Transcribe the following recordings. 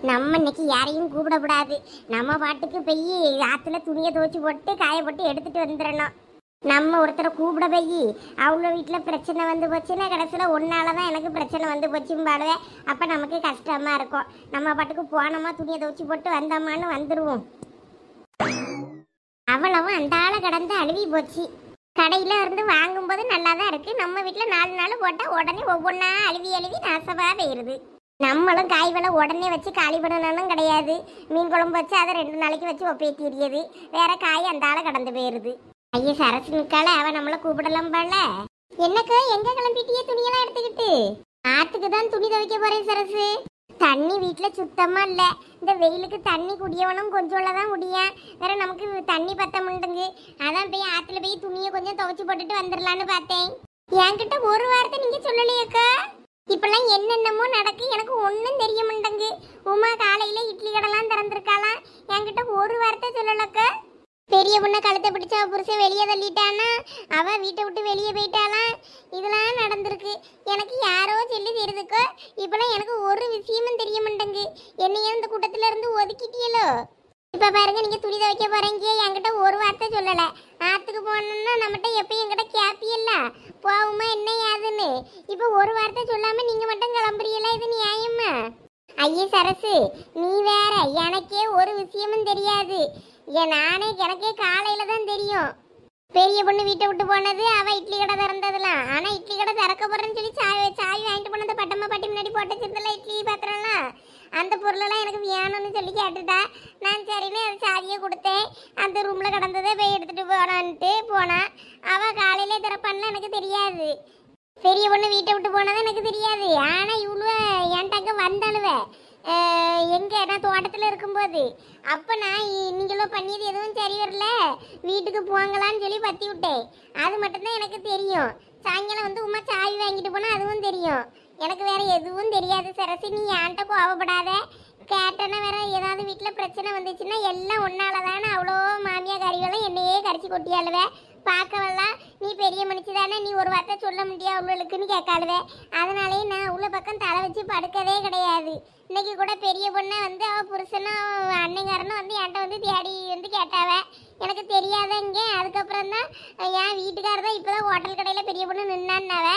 நம்ம இன்னைக்கு யாரையும் கூப்பிடக்கூடாது. நம்ம பாட்டுக்கு போய் ஆற்றுல துணியை துவைச்சி போட்டு காய போட்டு எடுத்துட்டு வந்துடணும். நம்ம ஒருத்தரை கூப்பிட போய் அவ்வளோ வீட்டில் பிரச்சனை வந்து போச்சுன்னா கடைசியில் ஒன்னால தான் எனக்கு பிரச்சனை வந்து போச்சுன்னு பாடுவேன். அப்போ நமக்கு கஷ்டமாக இருக்கும். நம்ம பாட்டுக்கு போனோமா துணியை துவைச்சி போட்டு வந்தோமான்னு வந்துடுவோம். அவ்வளவும் அந்த ஆளை கடந்து அழுவி போச்சு. கடையில் இருந்து வாங்கும்போது நல்லா தான் இருக்குது. நம்ம வீட்டில் 4 நாள் போட்டால் உடனே ஒவ்வொன்றா அழுவி அழுவி நாசமாக போயிடுது. நம்மளும் காய் விலை உடனே வச்சு காலி பண்ணணும் கிடையாது. மீன் குழம்பு வச்சு அதை 2 நாளைக்கு வச்சு ஒப்பேத்திடுது. வேற காய் அந்த ஆளை கடந்து போயிடுது. ஐயா சரசு நிற்கால அவன் நம்மளை கூப்பிடலாம் போல. என்னக்கு எங்க கிளம்பிட்டியே துணியெல்லாம் எடுத்துக்கிட்டு? ஆத்துக்கு தான் துணி துவைக்க போறேன் சரசு. தண்ணி வீட்டில் சுத்தமாக இல்லை. இந்த வெயிலுக்கு தண்ணி குடியவனும் கொஞ்சம் தான் முடியும். வேற நமக்கு தண்ணி பத்த மாட்டேங்குது. அதான் போய் ஆற்றுல போய் துணியை கொஞ்சம் துவைச்சி போட்டுட்டு வந்துடலான்னு பார்த்தேன். என்கிட்ட ஒரு வாரத்தை நீங்கள் சொல்லலையேக்கா. இப்பெல்லாம் என்னென்னமோ நடக்கு, எனக்கு ஒன்றும் தெரிய மாட்டேங்கு. உமா காலையில் இட்லி கடைலாம் திறந்துருக்காளாம். என்கிட்ட ஒரு வாரத்தை சொல்லலக்கா. பெரிய பொண்ணை கழுத்தை பிடிச்சா புருஷன் வெளியே தள்ளிட்டானா, அவள் வீட்டை விட்டு வெளியே போயிட்டாலாம். இதெல்லாம் நடந்திருக்கு. எனக்கு யாரோ சொல்லி தெரியுதுக்கோ. இப்பெல்லாம் எனக்கு ஒரு விஷயமும் தெரிய மாட்டேங்கு. என்னையும் இந்த கூட்டத்துல இருந்து ஒதுக்கிட்டியலோ. இப்போ பாருங்க, நீங்கள் துணி துவைக்க போகிறீங்க, என்கிட்ட ஒரு வார்த்தை சொல்லலை. ஆற்றுக்கு போனோம்னா நம்மகிட்ட எப்பயும் என்கிட்ட கேப்பியல்ல போகுமா என்ன யாதுன்னு. இப்போ ஒரு வார்த்தை சொல்லாமல் நீங்கள் மட்டும் கிளம்புறீங்களா? இது நியாயமா? ஐயே சரசு, நீ வேற. எனக்கே ஒரு விஷயமும் தெரியாது. எனக்கே காலையில் தான் தெரியும். பெரிய பொண்ணு வீட்டை விட்டு போனது, அவள் இட்லி கடை திறந்ததுலாம். ஆனால் இட்லி கடை திறக்க போகிறேன்னு சொல்லி சாவி வாங்கிட்டு போனது பட்டம்மா பாட்டி முன்னாடி போட்டு வச்சிருந்தல இட்லி பாத்திரம்லாம். அந்த பொருளெல்லாம் எனக்கு வேணும்னு சொல்லி கேட்டுட்டா. நான் சரின்னு அது சாவியை கொடுத்தேன். அந்த ரூமில் கிடந்ததை போய் எடுத்துகிட்டு போனான்ட்டு போனான். அவள் காலையிலே திறப்பான்லாம் எனக்கு தெரியாது. பெரிய பொண்ணு வீட்டை விட்டு போனதான் எனக்கு தெரியாது. ஆனால் இவ்வளோ என்கிட்ட வந்தாளுவே எங்கே நான் தோட்டத்தில் இருக்கும்போது. அப்போ நான் நீங்களும் பண்ணியது எதுவும் சரி வரல, வீட்டுக்கு போங்களான்னு சொல்லி பற்றி விட்டேன். அது மட்டும்தான் எனக்கு தெரியும். சாயங்காலம் வந்து உமா சாவி வாங்கிட்டு போனால் அதுவும் தெரியும். எனக்கு வேற எதுவும் தெரியாது சரசி. நீ என்கிட்ட கோவப்படாத. கேட்டேன்னா வேற ஏதாவது வீட்டில் பிரச்சனை வந்துச்சுன்னா எல்லாம் ஒன்னால தானே. அவ்வளோ மாமியா கறிகளும் என்னையே கரைச்சி கொட்டியாளுவே. பார்க்கவெல்லாம் நீ பெரிய மனுச்சு தானே, நீ ஒரு வார்த்தை சொல்ல முடியாது அவ்வளோக்குன்னு கேட்காளுவே. அதனாலேயே நான் அவ்வளோ பக்கம் தலை வச்சு படுக்கவே கிடையாது. இன்னைக்கு கூட பெரிய பொண்ணை வந்து அவள் புருஷனும் அன்னைக்காரனும் வந்து என்கிட்ட வந்து தேடி வந்து கேட்டாவ. எனக்கு தெரியாதங்க. அதுக்கப்புறம் தான் என் வீட்டுக்காரர் தான் இப்போ தான் ஹோட்டல் கடையில் பெரிய பொண்ணு நின்னான்னாவ.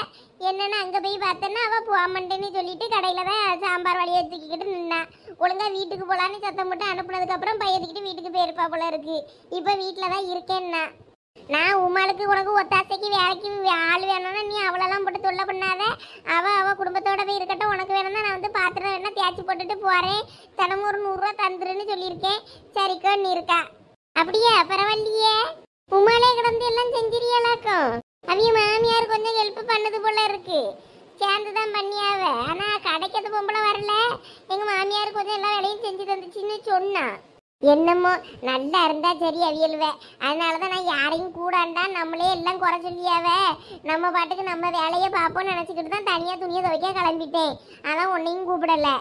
என்னென்னா அங்கே போய் பார்த்தேன்னா அவள் போக மாட்டேன்னு சொல்லிட்டு கடையில் தான் சாம்பார் வழியை தூக்கிக்கிட்டு நின்னான். ஒழுங்காக வீட்டுக்கு போகலான்னு சத்தம் போட்டு அனுப்புனதுக்கப்புறம் பையத்துக்கிட்டு வீட்டுக்கு போயிருப்பா போல இருக்கு. இப்போ வீட்டில் தான் இருக்கேன்னா. நான் உமாளுக்கு உனக்கு ஒத்தாசைக்கு வேலைக்கு ஆள் வேணும்னா நீ அவளெல்லாம் போட்டு தொல்லை பண்ணாத. அவள் குடும்பத்தோட போய் இருக்கட்டும். உனக்கு வேணும்னா நான் வந்து பாத்திரம் வேணா தேய்ச்சி போட்டுட்டு போகிறேன். தினமும் ஒரு 100 ரூபா தந்துருன்னு சொல்லியிருக்கேன். சரிக்கோ நீ இருக்கா? அப்படியே பரவாயில்லையே. உமாலே கிடந்து எல்லாம் செஞ்சிரியாளாக்கும். அவிய மாமியார் கொஞ்சம் ஹெல்ப் பண்ணது போல இருக்கு. சேர்ந்து தான் பண்ணியாவ. ஆனால் கடைக்கிறது பொம்பளை வரல. எங்கள் மாமியார் கொஞ்சம் எல்லா வேலையும் செஞ்சு தந்துச்சுன்னு சொன்னா. என்னமோ நல்லா இருந்தா சரி அவியல்வே. அதனால தான் நான் யாரையும் கூடாண்டா நம்மளே எல்லாம் குறை சொல்லியாவ. நம்ம பாட்டுக்கு நம்ம வேலையை பார்ப்போம்னு நினச்சிக்கிட்டு தான் தனியாக துணியை துவைக்க கிளம்பிட்டேன். அதான் உன்னையும் கூப்பிடலை.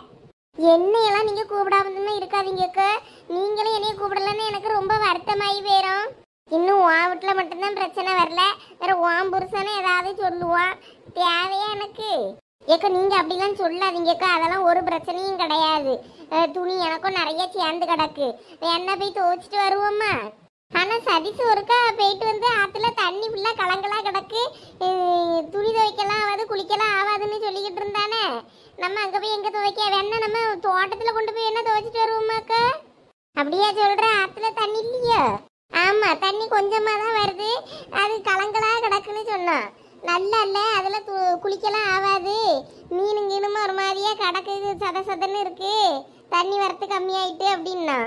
என்னையெல்லாம் நீங்கள் கூப்பிடாம இருக்காதீங்கக்கா. நீங்களும் என்னைய கூப்பிடலன்னு எனக்கு ரொம்ப வருத்தமாகி போயிடும். இன்னும் உன் வீட்டில் மட்டும்தான் பிரச்சனை வரல. வேற உன் புருஷனை ஏதாவது சொல்லுவான். தேவையா எனக்கு? ஏக்கா நீங்கள் அப்படிலாம் சொல்லாதீங்கக்கா. அதெல்லாம் ஒரு பிரச்சனையும் கிடையாது. துணி எனக்கும் நிறைய சேர்ந்து கிடக்கு. வேணா போய் துவைச்சிட்டு வருவோம்மா. ஆனால் சதிச்சு ஒருக்கா போயிட்டு வந்து ஆற்றுல தண்ணி ஃபுல்லாக கலங்கலாக கிடக்கு. துணி துவைக்கலாம் ஆகாது, குளிக்கலாம் ஆகாதுன்னு சொல்லிக்கிட்டு இருந்தானே. நம்ம அங்கே போய் எங்கே துவைக்க? வேணா நம்ம தோட்டத்தில் கொண்டு போய் என்ன துவைச்சிட்டு வருவோமாக்கா? அப்படியா சொல்கிற? ஆற்றுல தண்ணி இல்லையா? ஆமாம், தண்ணி கொஞ்சமாக தான் வருது. அது கலங்கலாக கிடக்குன்னு சொன்னான். நல்லா இல்லை, அதில் குளிக்கலாம் ஆகாது. மீனுங்கீனுமா ஒரு மாதிரியாக கிடக்கு, சதன்னு இருக்கு. தண்ணி வரத்து கம்மியாயிட்டு அப்படின்னா.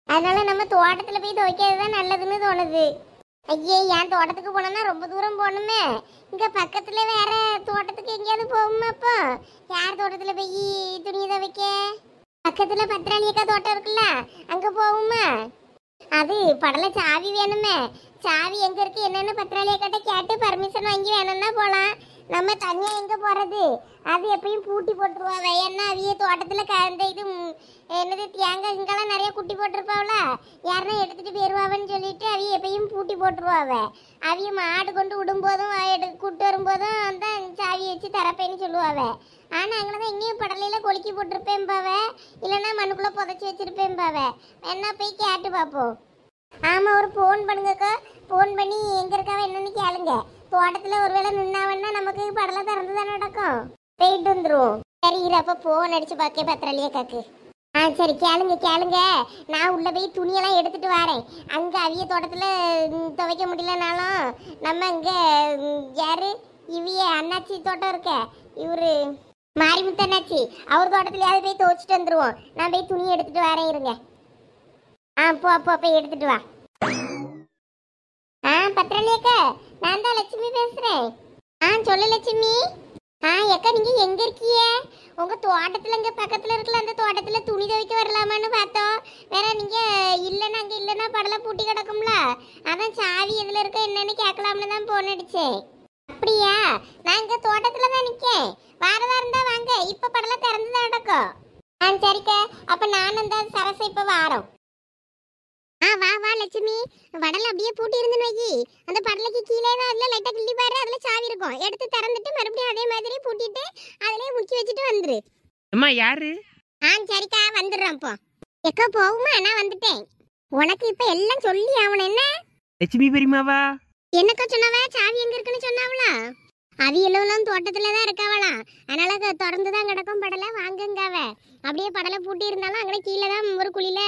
அதனால நம்ம தோட்டத்தில் போய் துவைக்கிறது தான் நல்லதுன்னு தோணுது. ஐயே, என் தோட்டத்துக்கு போனோம்னா ரொம்ப தூரம் போகணுமே. இங்கே பக்கத்தில் வேற தோட்டத்துக்கு எங்கேயாவது போகுமா? அப்போ யார் தோட்டத்தில் போய் துணி துவைக்க? பக்கத்தில் பத்திராளியக்கா தோட்டம் இருக்குல்ல, அங்கே போகுமா? அது படலை சாவி வேணுமே. சாவி எங்கே இருக்குது என்னென்னு பத்திராளியக்கிட்ட கேட்டு பர்மிஷன் வாங்கி வேணும்னா போகலாம். நம்ம தனியாக எங்கே போகிறது? அது எப்பயும் பூட்டி போட்டுருவாங்க. ஏன்னா அவிய தோட்டத்தில் இந்த இது என்னது தேங்காய் இங்கெல்லாம் நிறைய குட்டி போட்டிருப்பாவில, யாருன்னா எடுத்துகிட்டு போயிடுவாவன்னு சொல்லிட்டு அவிய எப்பயும் பூட்டி போட்டுருவாவ. அவிய மாடு கொண்டு விடும்போதும் கூட்டு வரும்போதும் அந்த சாவி வச்சு தரப்பேன்னு சொல்லுவாவ. ஆனா அங்கதான் எங்கேயும் படலையில கொலுக்கி போட்டிருப்பேன் பாவ, இல்லைன்னா மண்ணுக்குள்ள புதைச்சி வச்சிருப்பேன் பாவ. என்ன போய் கேட்டு பார்ப்போம். ஆமா, ஒரு ஃபோன் பண்ணுங்கக்கா. ஃபோன் பண்ணி எங்க இருக்காவ என்னன்னு கேளுங்க. தோட்டத்துல ஒருவேளை நின்னாவன்னா நமக்கு படலை திறந்து தானே நடக்கும். போயிட்டு வந்துருவோம். சரி, அப்ப ஃபோன் அடிச்சு பார்க்க பத்திரலையே காக்கு. சரி, கேளுங்க கேளுங்க. நான் உள்ள போய் துணியெல்லாம் எடுத்துட்டு வரேன். அங்க அவிய தோட்டத்துல துவைக்க முடியலனாலும் நம்ம இங்க யாரு இவிய அண்ணாச்சி தோட்டம் இருக்க, இவரு மாரிமுத்து அண்ணாச்சி, அவர் தோட்டத்துலயாவது போய் துவைச்சிட்டு வந்துருவோம். நான் போய் துணி எடுத்துட்டு வரேன், இருங்க. போ போய் எடுத்துட்டு வா. பத்திரலேக்கா, நான் தான் லட்சுமி பேசுறேன். சொல்லு லட்சுமி. ஏக்கா, நீங்க எங்க இருக்கீங்க? உங்க தோட்டத்துல இங்க பக்கத்துல இருக்கல, அந்த தோட்டத்துல துணி துவைக்க வரலாமான்னு பார்த்தோம். வேற நீங்க இல்லைன்னா அங்க இல்லைன்னா படலை பூட்டி கிடக்கும்ல, அதான் சாவி எதுல இருக்க என்னன்னு கேட்கலாம்னு தான் போன் அடிச்சேன். அப்படியா? நான் இங்க தோட்டத்துல தான் நிக்கேன். வாரதா இருந்தா வாங்க, இப்ப படலை திறந்துதான் நடக்கும். சரிக்கா, அப்ப நானும் அந்த சரசை இப்ப வாரோம். வா லட்சுமி. வடலை அப்படியே பூட்டி இருந்துன்னு வை. அந்த படலைக்கு கீழே தான் அதுல லைட்டா கிள்ளி பாரு, அதுல சாவி இருக்கும். எடுத்து திறந்துட்டு மறுபடியும் அதே மாதிரி பூட்டிட்டு அதுலயே முக்கி வச்சுட்டு வந்துரு. அம்மா யாரு? சரிக்கா, வந்துடுறோம். இப்போ எக்கா போகுமா? நான் வந்துட்டேன். உனக்கு இப்ப எல்லாம் சொல்லி ஆகணும். என்ன லட்சுமி பெரியமாவா? என்னக்கா சொன்னவ? சாவி எங்க இருக்குன்னு சொன்னாவளா? அது எல்லாம் தோட்டத்துலதான் இருக்காவலாம். அதனால திறந்துதான் கிடக்கும் படலை, வாங்குங்காவ. அப்படியே படலை பூட்டி இருந்தாலும் அங்கே கீழே தான் ஒரு குழியில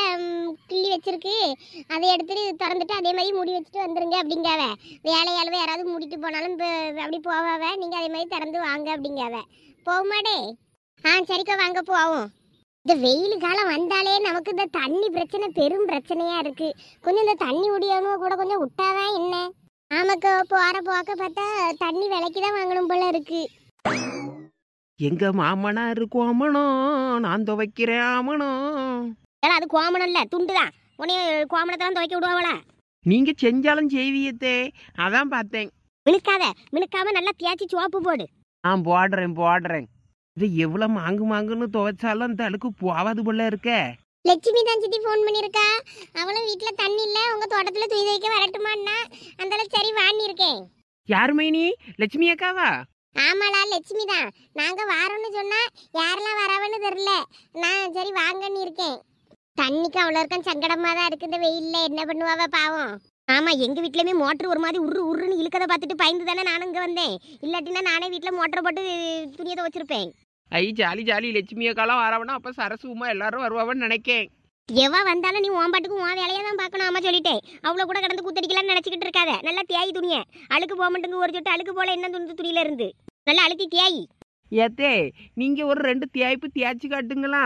கிள்ளி வச்சிருக்கு. அதை எடுத்துட்டு திறந்துட்டு அதே மாதிரி மூடி வச்சுட்டு வந்துருங்க அப்படிங்காவ. வேலையாளவே யாராவது மூடிட்டு போனாலும் அப்படி போவாவ, நீங்க அதே மாதிரி திறந்து வாங்க அப்படிங்காவ. போகுமாடே? சரிக்கா, வாங்க போவோம். இந்த வெயில் காலம் வந்தாலே நமக்கு இந்த தண்ணி பிரச்சனை பெரும் பிரச்சனையா இருக்கு. கொஞ்சம் இந்த தண்ணி உடையவனும் கூட கொஞ்சம் விட்டாதான் என்ன. ஆமாக்கா, போற போக்க பார்த்தா தண்ணி விலைக்கு தான் வாங்கணும் போல இருக்கு. எங்க மாமனா இருக்கும் அம்மனோ, நான் துவைக்கிறேன் ஆமனோ. அது கோமணம் இல்ல, துண்டுதான். உன்னைய கோமணத்தெல்லாம் துவைக்க விடுவாங்களா? நீங்க செஞ்சாலும் செய்வியத்தே, அதான் பார்த்தேன். மினுக்காம நல்லா தேய்ச்சி சோப்பு போடு. போடுறேன். இது எவ்வளவு மாங்குன்னு துவைச்சாலும் அந்த அழுக்கு போவாது போல இருக்க. லட்சுமி தான் சித்தி ஃபோன் பண்ணிருக்கா. அவளும் வீட்டுல தண்ணி இல்ல, உங்க தோட்டத்துல துணி துவைக்க வரட்டுமான்னா அந்த சரி வாங்கி இருக்கேன். யார் மைனி? லட்சுமி அக்காவா? ஆமாடா, லட்சுமி தான். நாங்க வாரோன்னு சொன்னா யாரெல்லாம் வரவன்னு தெரியல. நான் சரி வாங்கன்னு இருக்கேன். தண்ணிக்கு அவ்வளோ இருக்க சங்கடமா தான் இருக்கு இந்த வெயில்ல. என்ன பண்ணுவாவ பாவம். ஆமா, எங்க வீட்லயுமே மோட்டர் ஒரு மாதிரி உருன்னு இழுக்கதை பார்த்துட்டு பயந்து தானே நானும் இங்க வந்தேன். இல்லாட்டினா நானே வீட்டுல மோட்டர் போட்டு துணியை துவைச்சிருப்பேன். ஜாலி லட்சுமி அக்காலாம் வரவனா அப்ப சரசுமா எல்லாரும் வருவாவன்னு நினைக்கேன். எவ வந்தாலும் நீ ஓம்பாட்டுக்கு உன் வேலையை தான் பார்க்கணும். ஆமா சொல்லிட்டேன். அவ்வளோ கூட கடந்து கூத்தடிக்கலாம்னு நினைச்சிக்கிட்டு இருக்காத. நல்லா தேய் துணியை. அழுக்கு போக மாட்டேங்க. ஒரு சொட்டு அழுக்கு போல என்ன துணியில இருந்து நல்லா அழுத்தி தேய். ஏத்தே, நீங்க ஒரு 2 தேய்ப்பு தேய்ச்சி காட்டுங்களா,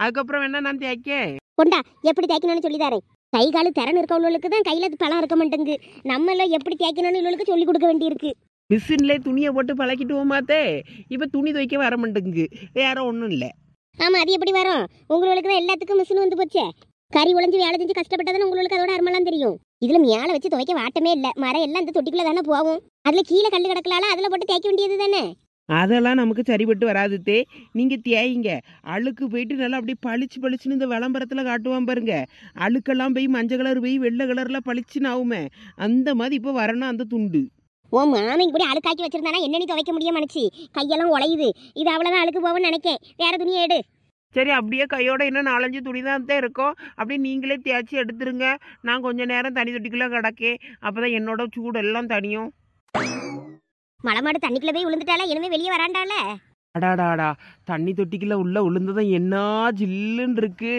அதுக்கப்புறம் வேணா நான் தேய்க்கேன். கொண்டா, எப்படி தேய்க்கணும்னு சொல்லிதாரேன். கை காலு திறன் இருக்கவங்களுக்கு தான் கையில பழம் இருக்க மாட்டேங்கு. நம்மள எப்படி தேய்க்கணும்னு இவளுக்கு சொல்லி கொடுக்க வேண்டியிருக்கு. மிஷின்ல துணியை போட்டு பழக்கிட்டுவோமாத்தே. இப்ப துணி துவைக்க வர மாட்டேங்கு, வேற ஒன்றும் இல்லை. ஆமா, அது எப்படி வரும்? உங்களுக்கு தான் எல்லாத்துக்கும் மிஷின் வந்து போச்சே. கறி உழைஞ்சு வேலை செஞ்சு கஷ்டப்பட்டதானே உங்களுக்கு அதோட அருமெல்லாம் தெரியும். இதுல மேலே வச்சு துவைக்க வாட்டமே இல்லை. மரம் எல்லாம் இந்த தொட்டிக்குள்ள தானே போகும். அதுல கீழே கல்லு கிடக்கலால, அதுல போட்டு தேய்க்க வேண்டியது தானே. அதெல்லாம் நமக்கு சரிபட்டு வராதுத்தே. நீங்க தேய்ங்க. அழுக்கு போயிட்டு நல்லா அப்படியே பளிச்சுன்னு இந்த விளம்பரத்துல காட்டுவான் பாருங்க. அழுக்கெல்லாம் போய் மஞ்சள் கலர் போய் வெள்ளை கலர்ல பளிச்சுன்னு ஆகுமே, அந்த மாதிரி இப்போ வரணும் அந்த துண்டு. ஓ மாமன் இப்படி அழுக்காக்கி வச்சிருந்தானா என்ன நீ துவைக்க முடிய மனுச்சு? கையெல்லாம் உழையுது. இது அவ்வளவுதான் அழுக்கு போவோன்னு நினைக்கேன். வேற துணியை எடு. சரி, அப்படியே கையோட இன்னும் 4-5 துணி தான் இருக்கும். அப்படியே நீங்களே தேய்ச்சி எடுத்துருங்க. நான் கொஞ்ச நேரம் தனி தொட்டிக்குள்ள கிடக்கேன். அப்பதான் என்னோட சூடெல்லாம் தனியும். மலைமாடு தண்ணிக்குள்ள போய் விழுந்துட்டால, இனிமே வெளியே வராண்டால. அடாடாடா, தண்ணி தொட்டிக்குள்ள உள்ள விழுந்ததும் என்ன ஜில்லுன்னு இருக்கு.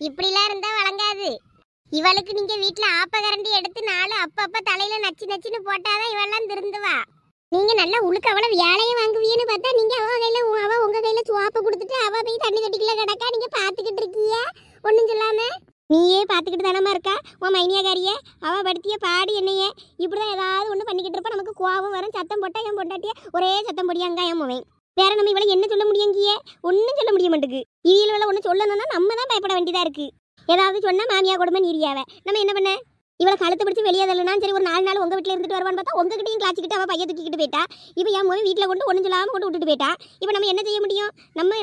இப்படிலாம் இருந்தா வழங்காது. இவளுக்கு நீங்க வீட்டுல ஆப்ப கரண்டி எடுத்து நாலு அப்பப்ப தலையில நச்சுன்னு போட்டாதான் இவெல்லாம் திருந்துவா. நீங்க நல்லா உழுக்க அவளை வேலையை வாங்குவீன்னு பார்த்தா நீங்க அவ உங்க கையில சுவாப்ப கொடுத்துட்டு அவ போய் தண்ணி தொட்டிக்குள்ள கிடக்கா. நீங்க பாத்துக்கிட்டு இருக்கீங்க ஒண்ணும் சொல்லாம. நீயே பாத்துக்கிட்டு தானமா இருக்கா உன் மைனியாக்காரிய. அவ படுத்திய பாடி என்னையே இப்படிதான் ஏதாவது ஒண்ணு பண்ணிக்கிட்டு இருப்பா. நமக்கு கோவம் வரும். சத்தம் போட்டா என் பொண்டாட்டிய ஒரே சத்தம் போடியாங்க என் முவன். வேற நம்ம இவளை என்ன சொல்ல முடியுங்கிய? ஒன்னும் சொல்ல முடிய மாட்டேங்குது. இவள ஒண்ணு சொல்லணும்னா நம்ம தான் பயப்பட வேண்டியதா இருக்கு. ஏதாவது சொன்னா மாமியா கொடுமை நீரியாவ. நம்ம என்ன பண்ண? இவளை கழுத்து பிடிச்சி வெளியே தள்ளனா சரி, ஒரு 4 நாள் உங்க வீட்டுல இருந்துட்டு வருவான்னு பார்த்தா உங்ககிட்டயும் கிளாச்சிக்கிட்டு அவ பைய தூக்கிட்டு போயிட்டா. இப்ப என் மொழி வீட்டுல கொண்டு ஒண்ணு சொல்லாம கொண்டு விட்டுட்டு போயிட்டா. இப்ப நம்ம என்ன செய்ய முடியும்?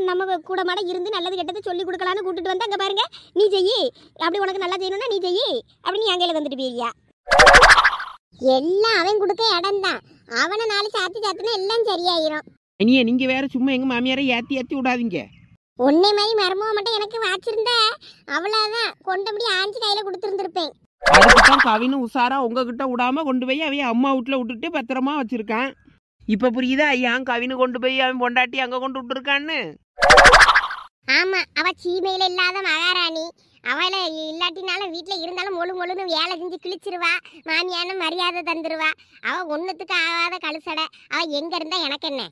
நம்ம கூட மாட இருந்து நல்லது கெட்டது சொல்லி கொடுக்கலான்னு கூட்டிட்டு வந்து அங்க பாருங்க நீ செய்யி, அப்படி உனக்கு நல்லா செய்யணும்னா நீ செய்யி அப்படி நீ அங்கையில வந்துட்டு போய்யா. எல்லாம் அவன் கொடுக்க இடம் தான். அவனை 4 சாத்துனா எல்லாம் சரியாயிரும். இனியே நீங்க வேற சும்மா எங்க மாமியாரை ஏத்தி ஏத்தி விடாதீங்க. உன்னை மாதிரி மருமக மட்டும் எனக்கு வாச்சிருந்த அவ்வளவுதான் கொண்டபடி ஆஞ்சி கையில கொடுத்துருந்துருப்பேன். அதுக்குத்தான் கவினு உசாரா உங்ககிட்ட விடாம கொண்டு போய் அவன் அம்மா வீட்டுல விட்டுட்டு பத்திரமா வச்சிருக்கான். இப்ப புரியுதா ஏன் கவினு கொண்டு போய் அவன் பொண்டாட்டி அங்க கொண்டு விட்டுருக்கான்னு? ஆமா, அவ சீமையில இல்லாத மகாராணி. அவளை இல்லாட்டினாலும் வீட்டுல இருந்தாலும் மொழு மொழுன்னு வேலை செஞ்சு கிழிச்சிருவா, மாமியான மரியாதை தந்துருவா. அவ ஒண்ணுத்துக்கு ஆகாத கழுசடை. அவ எங்க இருந்தா எனக்கு என்ன?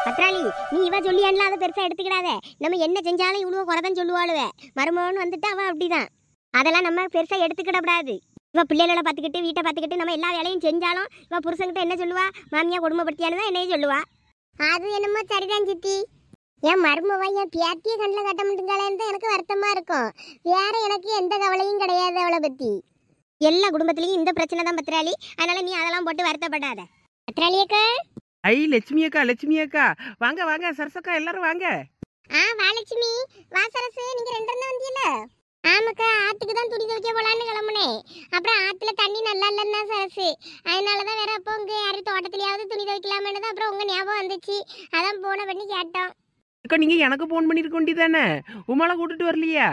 பத்ராளி, நீ இவ சொல்லியான்ல அதை பெருசா எடுத்துக்கிடாத. நம்ம என்ன செஞ்சாலும் இவ்வளவு குறைதான் சொல்லுவாளுவ. மருமகன் வந்துட்டு அவ அப்படிதான். அதெல்லாம் நம்ம பெருசா எடுத்துக்கிடக்கூடாது. இவ பிள்ளைகளை பார்த்துக்கிட்டு வீட்டை பார்த்துக்கிட்டு நம்ம எல்லா வேலையும் செஞ்சாலும் இவ புருஷன்கிட்ட என்ன சொல்லுவா? மாமியா குடும்பப்படுத்தியான்னு தான் என்னையும் சொல்லுவா. அது என்னமோ சரிதான் சித்தி. என் மருமவா என் பேத்திய கண்ணில் கட்ட முடியுங்களேன்னு தான் எனக்கு வருத்தமா இருக்கும். வேற எனக்கு எந்த கவலையும் கிடையாது அவளை பத்தி. எல்லா குடும்பத்திலையும் இந்த பிரச்சனை தான் பத்ராளி. அதனால நீ அதெல்லாம் போட்டு வருத்தப்படாத. பத்ராளியக்கா. ஐ லட்சுமி அக்கா, லட்சுமி அக்கா வாங்க வாங்க. சரசக்கா எல்லாரும் வாங்க. வா லட்சுமி, வா சரசு. நீங்க ரெண்டு தான் வந்தீல? ஆமாக்கா, ஆத்துக்கு தான் துணி துவைக்க போலான்னு கிளம்புனேன். அப்புறம் ஆத்துல தண்ணி நல்லா இல்லைன்னா சரசு, அதனாலதான் வேற அப்போ உங்க யாரும் தோட்டத்திலேயாவது துணி துவைக்கலாமேனு தான் அப்புறம் உங்க ஞாபகம் வந்துச்சு. அதான் போன பண்ணி கேட்டோம். அக்கா நீங்க எனக்கு போன் பண்ணிருக்க வேண்டியதானே? உமால கூட்டிட்டு வரலையா?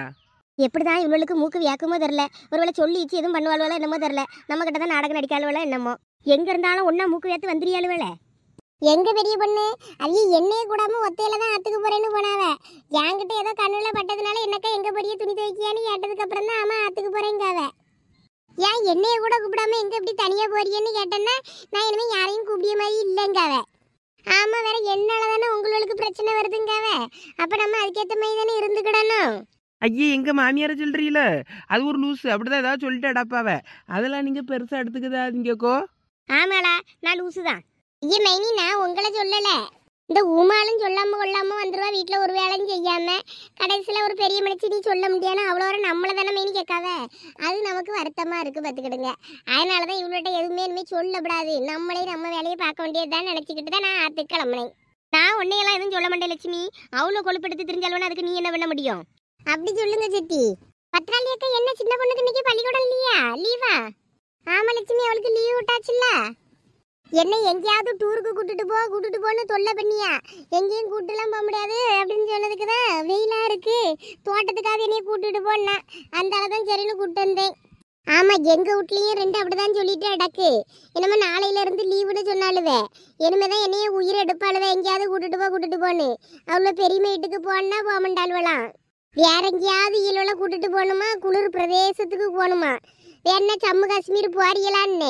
எப்படிதான் இவளுக்கு மூக்கு வியாக்குமோ தெரில. ஒருவேளை சொல்லிச்சு எதுவும் பண்ணுவாளுவோ என்னமோ தெரில. நம்ம கிட்ட தான் நாடகம் நடிக்காளுவோ என்னமோ. எங்க இருந்தாலும் ஒன்னா மூக்கு வியாத்து வந்துரியாளுவேள. எங்க பெரிய பொண்ணு அவைய எண்ணெயே கூடாம ஒத்தையில தான் ஆத்துக்கு போறேன்னு போனாவ. என்கிட்ட ஏதோ கண்ணுல பட்டதுனால என்னக்கா எங்க பெரிய துணி துவைக்கியான்னு கேட்டதுக்கு அப்புறம் தான் ஆமா ஆத்துக்கு போறேங்காவ. ஏன் எண்ணெயை கூட கூப்பிடாம எங்க இப்படி தனியா போறியன்னு கேட்டேன்னா நான் இனிமே யாரையும் கூப்பிடிய மாதிரி இல்லைங்காவ. ஆமா, வேற என்னால தானே உங்களுக்கு பிரச்சனை வருதுங்காவ. அப்ப நம்ம அதுக்கேற்ற மாதிரி தானே இருந்துக்கிடணும். ஐயே எங்க மாமியார சொல்றீல, அது ஒரு லூஸ். அப்படிதான் ஏதாவது சொல்லிட்டு அடப்பாவ. அதெல்லாம் நீங்க பெருசா எடுத்துக்குதாதீங்கக்கோ. ஆமாடா, நான் லூசு தான். ஐயே மைனி, நான் உங்களை சொல்லல. இந்த உமாலும் சொல்லாம கொள்ளாம வந்துருவா. வீட்டுல ஒரு வேலையும் செய்யாம கடைசியில ஒரு பெரிய மனுச்சு நீ சொல்ல முடியாது. அவ்வளோ வர நம்மள தானே மைனி கேட்காத. அது நமக்கு வருத்தமா இருக்கு பார்த்துக்கிடுங்க. அதனாலதான் இவள்கிட்ட எதுவுமே இனிமே சொல்லப்படாது. நம்மளே நம்ம வேலையை பார்க்க வேண்டியதுதான் நினைச்சுக்கிட்டு தான் நான் ஆத்துக்கு கிளம்புனேன். நான் உன்னையெல்லாம் எதுவும் சொல்ல மாட்டேன் லட்சுமி. அவ்வளோ கொழுப்படுத்தி தெரிஞ்சாலும் அதுக்கு நீ என்ன பண்ண முடியும்? அப்படி சொல்லுங்க சித்தி. பத்ராளி அக்கா என்ன சின்ன பொண்ணுக்கு இன்னைக்கு பள்ளிக்கூடம் இல்லையா? லீவா? ஆமா லட்சுமி, அவளுக்கு லீவ் விட்டாச்சுல்ல. என்ன எங்கேயாவது டூருக்கு கூட்டிட்டு போன்னு தொல்லை பண்ணியா? எங்கேயும் கூட்டுலாம் போக முடியாது அப்படின்னு சொன்னதுக்கு தான் வெயிலா இருக்கு, தோட்டத்துக்காவது என்னைய கூட்டிட்டு போனா அந்த தான் சரின்னு கூப்பிட்டு வந்தேன். ஆமா, எங்க வீட்லயும் ரெண்டு அப்படிதான் சொல்லிட்டு அடக்கு. என்னமோ நாளையில இருந்து லீவுன்னு சொன்னாலுவே. இனிமேதான் என்னைய உயிரை எடுப்பாளுவே எங்கேயாவது கூட்டிட்டு போன்னு. அவ்வளோ பெரியமை வீட்டுக்கு போனா போக மாட்டாளுவலாம். வேற எங்கேயாவது ஈழோல கூட்டிட்டு போகணுமா? குளிர் பிரதேசத்துக்கு போகணுமா? வேணா ஜம்மு காஷ்மீர் போறீங்களான்னு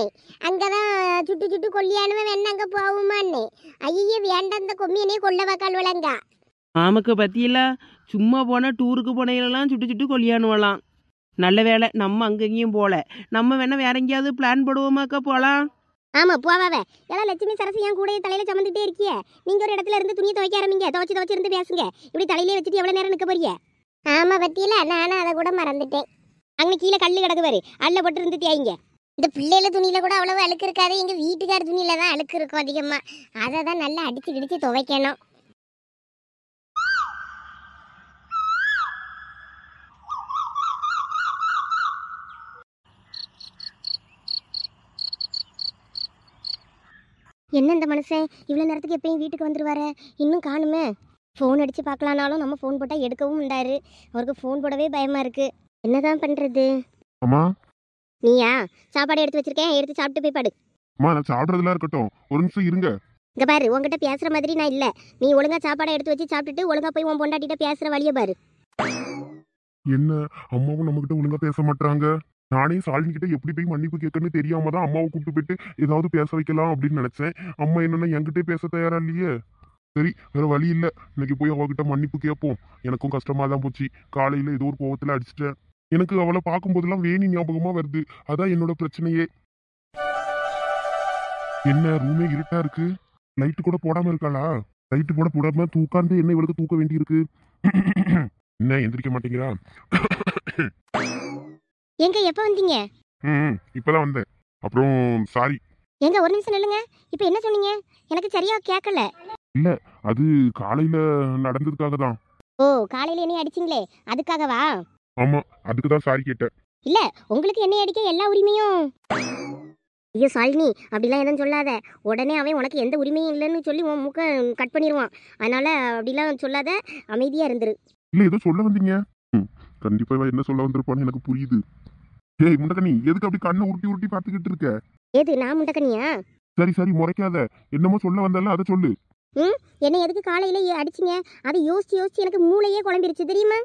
அங்கதான் சுட்டு சுட்டு கொல்லியானுவ வேணா அங்க போகுமான்னு. ஐயே வேண்டாம், இந்த கொம்மியனே கொல்ல வாக்கால் விளங்கா. ஆமாக்கு பத்தியில சும்மா போனா டூருக்கு போனையிலலாம் சுட்டு சுட்டு கொல்லியானுவலாம். நல்ல வேலை நம்ம அங்கேயும் போல. நம்ம வேணா வேற எங்கேயாவது பிளான் போடுவோமாக்கா போலாம். ஆமா போவாவே. எல்லாம் லட்சுமி சரசு என் கூட தலையில சமந்துட்டே இருக்கிய. நீங்க ஒரு இடத்துல இருந்து துணியை துவைக்க ஆரம்பிங்க. துவைச்சு இருந்து பேசுங்க. இப்படி தலையிலே வச்சுட்டு எவ்வளவு நேரம் நிக்க போறீங்க? ஆமா பத்தியில நானும் அதை கூட மறந்துட்டேன். அங்க கீழே கல்லு கிடக்கு பாரு, அல்ல போட்டு இருந்து தேய்ங்க. இந்த பிள்ளைல துணியில கூட அவ்வளவு அழுக்கு இருக்காது. எங்க வீட்டுக்கார துணியில தான் அழுக்கு இருக்கும் அதிகமா. அதை தான் நல்லா அடிச்சு கிடிச்சு துவைக்கணும். என்ன இந்த மனுஷன் இவ்வளவு நேரத்துக்கு எப்பயும் வீட்டுக்கு வந்துருவாரு, இன்னும் காணுமே. ஃபோன் அடிச்சு பார்க்கலானாலும் நம்ம ஃபோன் போட்டால் எடுக்கவும் உண்டாரு. அவருக்கு ஃபோன் போடவே பயமா இருக்கு. என்னதான் பண்றது? அம்மா, நீயா? சாப்பாடு எடுத்து வச்சிருக்கேன், எடுத்து சாப்பிட்டு போய் படு. அம்மா நான் சாப்பிட்றதுலாம் இருக்கட்டும், ஒரு நிமிஷம் இருங்க. இங்க பாரு, உங்ககிட்ட பேசுற மாதிரி நான் இல்ல. நீ ஒழுங்கா சாப்பாடை எடுத்து வச்சு சாப்பிட்டுட்டு ஒழுங்கா போய் உன் பொண்டாட்டிட்ட பேசுற வழிய பாரு. என்ன அம்மாவும் நம்ம கிட்ட ஒழுங்கா பேச மாட்டாங்க. நானே சாலினி கிட்ட எப்படி போய் மன்னிப்பு கேட்கணும்னு தெரியாம தான் அம்மாவை கூப்பிட்டு போயிட்டு ஏதாவது பேச வைக்கலாம் அப்படின்னு நினைச்சேன். அம்மா என்னன்னா என்கிட்டே பேச தயாரா இல்லையே. சரி, வேற வழி இல்ல, இன்னைக்கு போய் அவகிட்ட மன்னிப்பு கேட்போம். எனக்கும் கஷ்டமா தான் போச்சு. காலையில ஏதோ ஒரு கோவத்துல அடிச்சிட்டேன். எனக்கு அவளை பார்க்கும் போதெல்லாம் வேணி ஞாபகமா வருது. அதான் என்னோட பிரச்சனையே. என்ன ரூமே இருட்டா இருக்கு, லைட்டு கூட போடாம இருக்காளா? லைட்டு கூட போடாம தூக்காந்து என்ன இவளுக்கு தூக்க வேண்டி இருக்கு. என்ன எந்திரிக்க மாட்டேங்கிறா? எங்க எப்ப வந்தீங்க? இப்பதான் வந்தேன். அப்புறம் சாரி. எங்க ஒரு நிமிஷம் நில்லுங்க. இப்ப என்ன சொன்னீங்க? எனக்கு சரியா கேட்கல. இல்ல, அது காலையில நடந்ததுக்காக தான். ஓ, காலையில என்னைய அடிச்சிங்களே அதுக்காகவா? ஆமா, அதுக்குதான் சாரி கேட்டேன். இல்ல, உங்களுக்கு என்னைய அடிக்க எல்லா உரிமையும் ஐயோ சாலினி, அப்படிலாம் எதுவும் சொல்லாத. உடனே அவன் உனக்கு எந்த உரிமையும் இல்லைன்னு சொல்லி உன் மூக்க கட் பண்ணிடுவான். அதனால அப்படிலாம் சொல்லாத, அமைதியாக இருந்துரு. இல்ல ஏதோ சொல்ல வந்தீங்க. கண்டிப்பா இவ என்ன சொல்ல வந்திருப்பான்னு எனக்கு புரியுது. ஏய் முண்டக்கண்ணி, எதுக்கு அப்படி கண்ணை உருட்டி உருட்டி பார்த்துக்கிட்டு இருக்க? ஏது நான் முண்டக்கனியா? சரி சரி முறைக்காத. என்னமோ சொல்ல வந்தல அதை சொல்லு. என்ன எதுக்கு காலையில அடிச்சிங்க? அதை யோசிச்சு யோசிச்சு எனக்கு மூளையே குழம்பிருச்சு தெரியுமா?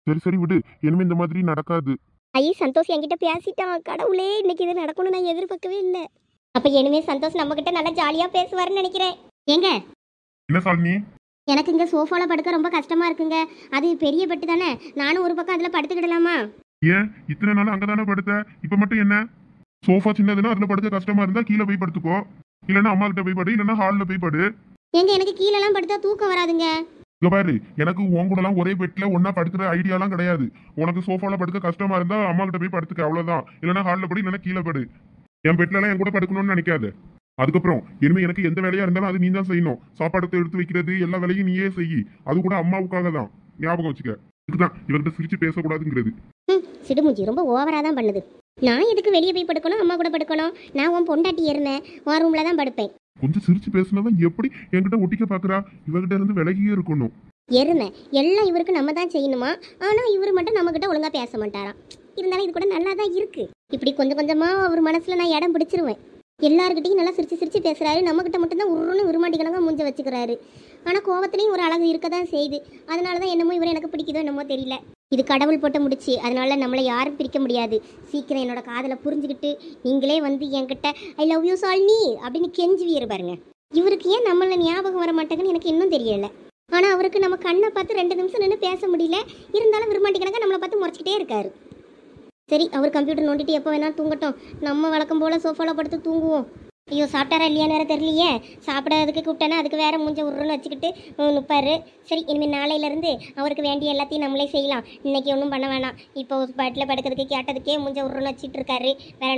சரி சரி விடு, இனிமே இந்த மாதிரி நடக்காது. ஐயோ சந்தோஷ் என்கிட்ட பேசிட்டான். கடவுளே, இன்னைக்கு இது நடக்கணும்னு நான் எதிர்பார்க்கவே இல்லை. அப்ப இனிமே சந்தோஷ் நம்ம கிட்ட நல்லா ஜாலியா பேசுவாருன்னு நினைக்கிறேன். ஏங்க என்ன சாலினி? எனக்கு இங்க சோஃபால படுக்க ரொம்ப கஷ்டமா இருக்குங்க. அது பெரிய பெட்டு தானே, நானும் ஒரு பக்கம் அதுல படுத்துக்கிடலாமா? ஏன் இத்தனை நாள் அங்கதானே படுத்த, இப்ப மட்டும் என்ன? சோஃபா சின்னதுன்னா அதுல படுக்க கஷ்டமா இருந்தா கீழே போய் படுத்துக்கோ, இல்லன்னா அம்மா கிட்ட போய் படு, இல்லன்னா ஹால்ல போய் படு. ஏங்க எனக்கு கீழெல்லாம் படுத்தா தூக்கம் வராதுங்க. இங்க பாரு, எனக்கு உன் கூட எல்லாம் ஒரே பெட்ல ஒன்னா படுக்கிற ஐடியாலாம் கிடையாது. உனக்கு சோஃபால படுக்க கஷ்டமா இருந்தா அம்மா கிட்ட போய் படுத்துக்க, அவ்வளவுதான். இல்லன்னா ஹால்ல படு, இல்லன்னா கீழே படு. என் பெட்ல எல்லாம் என் கூட படுக்கணும்னு நினைக்காது. அதுக்கப்புறம் இனிமே எனக்கு எந்த வேலையா இருந்தாலும் அது நீ தான் செய்யணும். சாப்பாடு எடுத்து வைக்கிறது எல்லா வேலையும் நீயே செய்யி. அது கூட அம்மாவுக்காக தான், ஞாபகம் வச்சுக்க. இதுதான் இவர்கிட்ட சிரிச்சு பேசக்கூடாதுங்கிறது. சிடுமுஞ்சி ரொம்ப ஓவரா தான் பண்ணுது. நான் எதுக்கு வெளியே போய் படுக்கணும், அம்மா கூட படுக்கணும்? நான் உன் பொண்டாட்டி ஏறினேன், உன் ரூம்ல தான் படுப்பேன். கொஞ்சம் சிரிச்சு பேசினதான் எப்படி என்கிட்ட ஒட்டிக்க பாக்குறா? இவகிட்ட இருந்து விலகியே இருக்கணும். எருமை எல்லாம் இவருக்கு நம்ம தான் செய்யணுமா? ஆனா இவர் மட்டும் நம்ம கிட்ட ஒழுங்கா பேச மாட்டாராம். இருந்தாலும் இது கூட நல்லா தான் இருக்கு. இப்படி கொஞ்சம் கொஞ்சமா அவர் மனசுல நான் இடம் பிடிச்சிருவேன். எல்லாருக்கிட்டையும் நல்லா சிரிச்சு சிரிச்சு பேசுறாரு, நம்ம கிட்ட மட்டும் தான் உருன்னு விரும்மாட்டிக்கணங்க மூஞ்ச வச்சுக்கிறாரு. ஆனா கோவத்திலையும் ஒரு அழகு இருக்க தான் செய்யுது. அதனாலதான் என்னமோ இவர் எனக்கு பிடிக்குதோ என்னமோ தெரியல. இது கடவுள் போட்ட முடிச்சு, அதனால நம்மளை யாரும் பிரிக்க முடியாது. சீக்கிரம் என்னோட காதலை புரிஞ்சுக்கிட்டு நீங்களே வந்து என்கிட்ட ஐ லவ் யூ சாலினி அப்படின்னு கெஞ்சி வீர பாருங்க. இவருக்கு ஏன் நம்மள ஞாபகம் வர மாட்டேங்குன்னு எனக்கு இன்னும் தெரியல. ஆனா அவருக்கு நம்ம கண்ணை பார்த்து 2 நிமிஷம் நின்று பேச முடியல. இருந்தாலும் விரும்மாட்டிக்கணக்க நம்மளை பார்த்து முறைச்சிக்கிட்டே இருக்காரு. சரி, அவர் கம்ப்யூட்டர் நோண்டிட்டு எப்போ வேணாலும் தூங்கட்டும். நம்ம வழக்கம் போல சோஃபால படுத்து தூங்குவோம். ஐயோ சாப்பிட்டாரா இல்லையான்னு வேற தெரியலையே. சாப்பிடாததுக்கு கூப்பிட்டேன்னா அதுக்கு வேற மூஞ்ச உருன்னு வச்சுக்கிட்டு நிற்பாரு. சரி, இனிமேல் நாளையிலேருந்து அவருக்கு வேண்டிய எல்லாத்தையும் நம்மளே செய்யலாம். இன்னைக்கு ஒன்றும் பண்ண வேணாம். இப்போ பெட்டில் படுக்கிறதுக்கு கேட்டதுக்கே மூஞ்ச உருன்னு வச்சுட்டு இருக்காரு.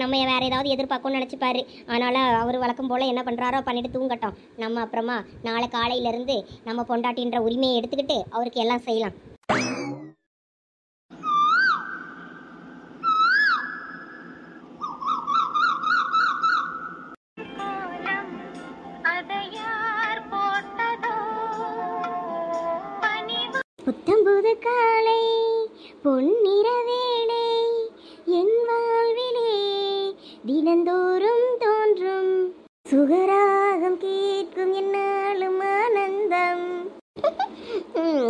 நம்ம வேற ஏதாவது எதிர்பார்க்கணும்னு நினச்சிப்பாரு. அதனால் அவர் வழக்கம் போல் என்ன பண்ணுறாரோ பண்ணிட்டு தூங்கட்டும். நம்ம அப்புறமா நாளை காலையிலேருந்து நம்ம பொண்டாட்டின்ற உரிமையை எடுத்துக்கிட்டு அவருக்கு எல்லாம் செய்யலாம். புத்தம்புது காலை பொன்னிற வேளை என் வாழ்விலே தினந்தோறும் தோன்றும் சுகராகம் கேட்கும் என்னாலும் ஆனந்தம்.